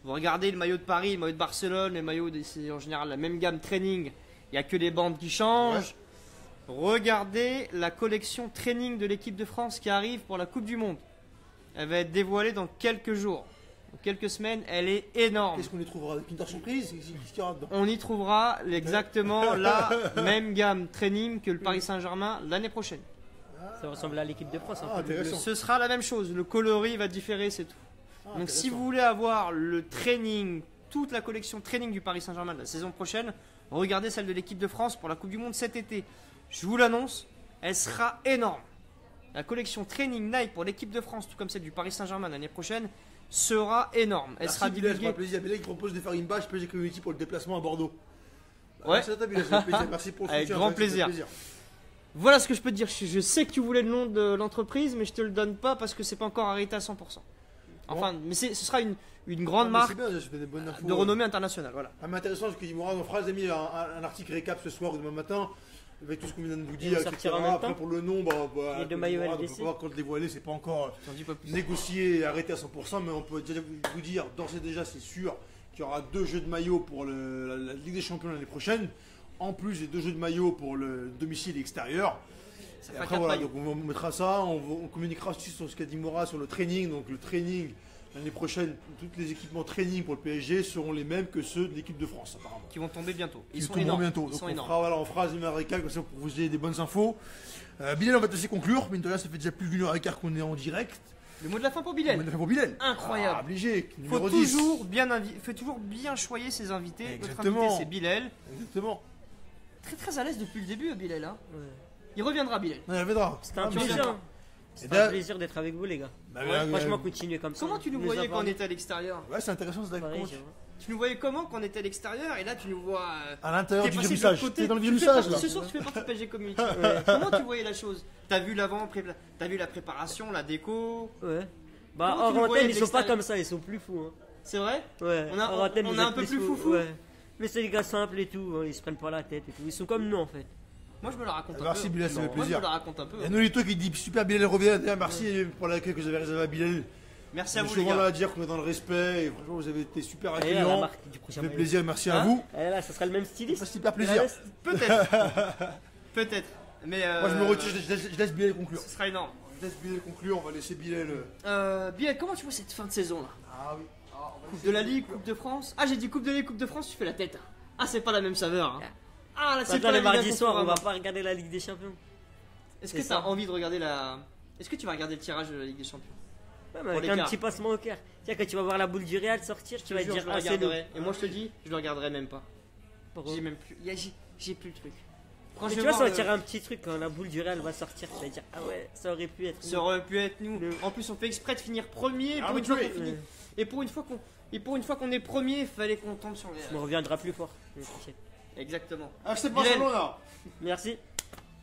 Vous regardez le maillot de Paris, le maillot de Barcelone, les maillots, c'est en général la même gamme training. Il n'y a que les bandes qui changent. Regardez la collection training de l'équipe de France qui arrive pour la Coupe du Monde. Elle va être dévoilée dans quelques jours. Dans quelques semaines, elle est énorme. Qu'est-ce qu'on y trouvera? Des Kinder Surprise? Qu'est-ce qu'il y aura dedans? On y trouvera exactement la même gamme training que le Paris Saint-Germain l'année prochaine. Ça ressemble à l'équipe de France. Ah, intéressant. Ce sera la même chose. Le coloris va différer, c'est tout. Donc si vous voulez avoir le training, toute la collection training du Paris Saint-Germain de la saison prochaine, regardez celle de l'équipe de France pour la Coupe du Monde cet été. Je vous l'annonce, elle sera énorme. La collection training Nike pour l'équipe de France, tout comme celle du Paris Saint-Germain l'année prochaine, sera énorme. Elle sera Bilal, divulguée. plaisir. Bilal qui propose de faire une badge PSG Community pour le déplacement à Bordeaux. Ouais. Merci à toi, Bilal, ça fait plaisir. Merci pour le Avec soutien, grand ça fait plaisir. Voilà ce que je peux te dire. Je sais que tu voulais le nom de l'entreprise, mais je te le donne pas parce que c'est pas encore arrêté à 100%. Enfin, mais ce sera une grande marque C'est bien, je fais des bonnes infos. de renommée internationale. Voilà. Ah, mais intéressant parce que Mourad, mon frère, a mis un article récap ce soir ou demain matin avec tout ce qu'on vient de vous dire, vont etc. sortir en même Après, temps pour le nom, Les deux maillots Mourad, on LDC. peut voir quand le dévoiler, c'est pas encore J'en dis pas plus. négocié et arrêté à 100%, mais on peut déjà vous dire, d'ores et déjà, c'est sûr qu'il y aura 2 jeux de maillots pour la Ligue des Champions l'année prochaine, en plus des 2 jeux de maillots pour le domicile et extérieur. Ça Et fera après, 4 voilà, maillots. donc on mettra ça, on communiquera aussi sur ce qu'a dit Mourad sur le training. Donc le training, l'année prochaine, tous les équipements training pour le PSG seront les mêmes que ceux de l'équipe de France, apparemment. Qui vont tomber bientôt. Ils Qui sont tomberont énormes. bientôt. Ils Donc sont on énormes. fera voilà, en phrase numérique comme ça pour vous donner des bonnes infos. Bilal, on va te laisser conclure. Mine de rien, ça fait déjà plus d'une heure et quart qu'on est en direct. Le mot de la fin pour On Bilal. va faire pour Bilal. Incroyable. Ah, obligé. Faut Numéro 10. toujours bien choyer ses invités. Notre Exactement. invité c'est Bilal. Exactement. Très à l'aise depuis le début, Bilal. Hein. Ouais. Il reviendra, Bilal. Non, il viendra. C'était un Ah, mais plaisir. c'est- hein. C'était d'ailleurs- un plaisir d'être avec vous, les gars. Bah, Franchement, continuez comme ça. Comment tu nous Nous voyais quand on avoir- était à l'extérieur? Ouais, c'est intéressant, c'est Pareil, d'accord. j'ai- Tu nous voyais comment quand on était à l'extérieur? Et là, tu nous vois. À l'intérieur T'es du passé de vernissage. l'autre côté. T'es dans le Tu fais vernissage partie- là. Ce soir, tu fais partie de PSG Community. Comment tu voyais la chose? T'as vu l'avant, t'as vu la préparation, la déco. Ouais. Bah, Comment tu nous en voyais antenne, de ils sont pas l'extérieur comme ça, ils sont plus fous. Hein. C'est vrai? Ouais. On a- En antenne, on vous a un êtes peu plus foufou. Ouais. Mais c'est des gars simples et tout, hein, ils se prennent pas la tête et tout. Ils sont comme nous en fait. Moi, je me la raconte un Merci peu. Bilal, ça fait Moi, je plaisir. me la raconte un peu. Il y a Nolito qui dit super Bilal revient. D'ailleurs, merci pour l'accueil que vous avez réservé à Bilal. Merci à On est vous, les souvent là gars. à dire qu'on est dans le respect et franchement vous avez été super Et là, la accueillants. marque du Ça prochain fait maillot. plaisir, merci à Hein vous. Et là, ça sera le même Ça fait styliste. super La plaisir. veste. Peut-être. Peut-être. Mais. Moi je me retire, je laisse Bilal conclure. Ce sera énorme. Je laisse Bilal conclure, on va laisser Bilal. Bilal, comment tu vois cette fin de saison là? Ah oui. Coupe de la Ligue, Coupe de France. Ah, j'ai dit Coupe de Ligue, Coupe de France, tu fais la tête. Ah, c'est pas la même saveur. Hein. Ah, là, c'est Maintenant, pas la les Ligue mardis à soirs, on va Conforama. pas regarder la Ligue des Champions. Est-ce que c'est t'as ça. envie de regarder la. Est-ce que tu vas regarder le tirage de la Ligue des Champions? Ouais, mais Pour avec les un quarts. petit passement au cœur. Tiens, quand tu vas voir la boule du Real sortir, tu Je vas te te jure, dire je le ah, c'est nous. regarderai. Et moi, je te dis, je le regarderai même pas. Pourquoi J'ai même plus. J'ai plus le truc. Quand Mais je tu vais vois, voir ça va tirer un petit truc quand la boule du Real va sortir. Tu vas dire ah ouais, ça aurait pu être. Ça aurait pu être nous. Le- En plus, on fait exprès de finir premier. Ah, Pour mais une fois tu qu'on es- finit. Ouais. Et pour une fois qu'on est premier, il fallait qu'on tombe sur les. On reviendra plus fort. Mais t'inquiète. Exactement. Ah c'est Bilal. Barcelone. Merci.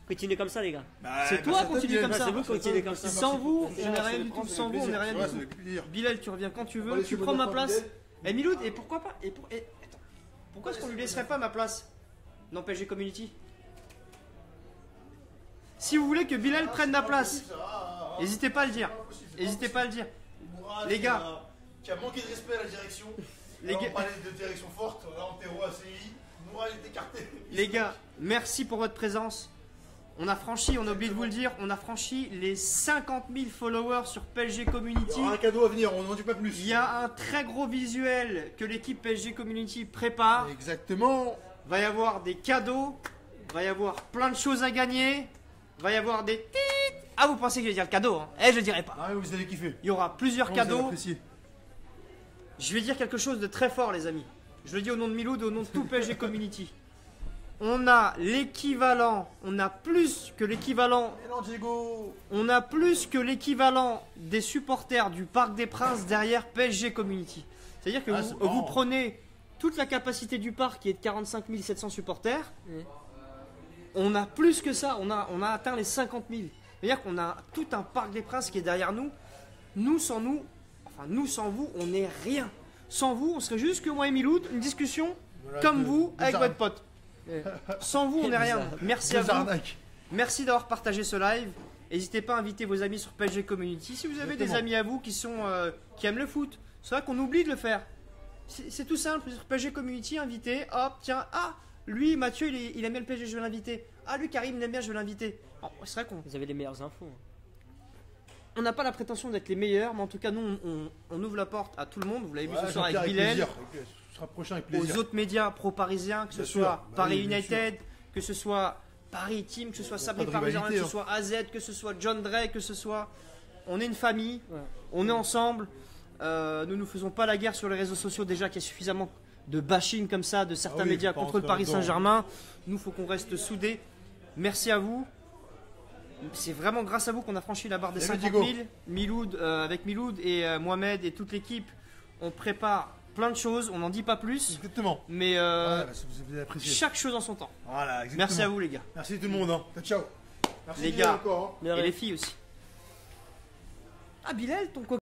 Continuez comme ça, les gars. C'est toi, continue comme ça. C'est vous qui continuez comme ça. Sans vous, on n'est rien du tout. Sans vous, on n'est rien Ouais, du ça tout. fait plaisir. Bilal, tu reviens quand tu On va veux. laisser Tu mon prends ma enfant, place. Bilal. Et Miloud, et pourquoi pas attends. Pourquoi est-ce qu'on lui laisserait pas ma place dans PSG Community? Si vous voulez que Bilal prenne ma place, n'hésitez pas à le dire. N'hésitez pas à le dire. Les gars. Qui a manqué de respect à la direction. Les Là, gars. on parlait de direction forte, là on terreau ACI. Mourad est écarté. Les gars, merci pour votre présence. On a oublié de vous le dire, on a franchi les 50 000 followers sur PSG Il Community. y aura un cadeau à venir, on n'en dit pas plus. Il y a un très gros visuel que l'équipe PSG Community prépare. Exactement. Va y avoir des cadeaux, va y avoir plein de choses à gagner, va y avoir des titres. Ah, vous pensez que je vais dire le cadeau, hein? Je le dirai pas. Ah oui, vous allez kiffer. Il y aura plusieurs Vous allez cadeaux. apprécier. Je vais dire quelque chose de très fort, les amis. Je le dis au nom de Miloud et au nom de tout PSG Community. On a l'équivalent, on a plus que l'équivalent, Et non, Diego. on a plus que l'équivalent des supporters du Parc des Princes derrière PSG Community. C'est-à-dire que Ah, vous, c'est marrant. vous prenez toute la capacité du parc qui est de 45 700 supporters. Ouais. On a plus que ça, on a atteint les 50 000. C'est-à-dire qu'on a tout un Parc des Princes qui est derrière nous. Nous sans vous, on n'est rien. Sans vous, on serait juste que moi et Miloud, une discussion Voilà, comme deux- vous deux avec armes. votre pote. Ouais. Sans vous, on n'est rien. Merci à Deux vous. arnaques. Merci d'avoir partagé ce live. N'hésitez pas à inviter vos amis sur PSG Community. Si vous avez des Exactement. amis à vous qui aiment le foot, c'est vrai qu'on oublie de le faire. C'est tout simple. Sur PSG Community, inviter. Hop, tiens, ah, lui, Mathieu, il aime bien le PSG, je vais l'inviter. Ah, lui, Karim, il aime bien, je vais l'inviter. Oh, c'est vrai qu'on Vous avez les meilleures infos. on n'a pas la prétention d'être les meilleurs, mais en tout cas, nous, on ouvre la porte à tout le monde. Vous l'avez vu Ouais, ce soir Jean-Pierre, avec avec Bilal, plaisir. Ce sera prochain avec plaisir. aux autres médias pro-parisiens, que ce Bien soit sûr. Bah Paris oui, bien United, que ce soit Paris Team, que ce soit Sabri pas de Paris Germain, que rivalité, ce soit AZ, que ce soit John Drake, que ce soit. On est une famille, Ouais. on est ensemble. Nous ne faisons pas la guerre sur les réseaux sociaux déjà qu'il y a suffisamment de bashing comme ça de certains Ah oui, médias faut pas contre le rentrer Paris là-dedans. Saint-Germain. Nous, faut qu'on reste soudés. Merci à vous. C'est vraiment grâce à vous qu'on a franchi la barre des Salut, 50 000. Diego. Miloud, avec Miloud et Mohamed et toute l'équipe, on prépare plein de choses. On n'en dit pas plus, Exactement. mais Ouais, bah, vous avez apprécié. chaque chose en son temps. Voilà, exactement. Merci à vous les gars. Merci tout le monde. Hein. Ciao. Merci Les Diego, gars. encore. hein. De Et rien. les filles aussi. Ah Bilal, ton coca.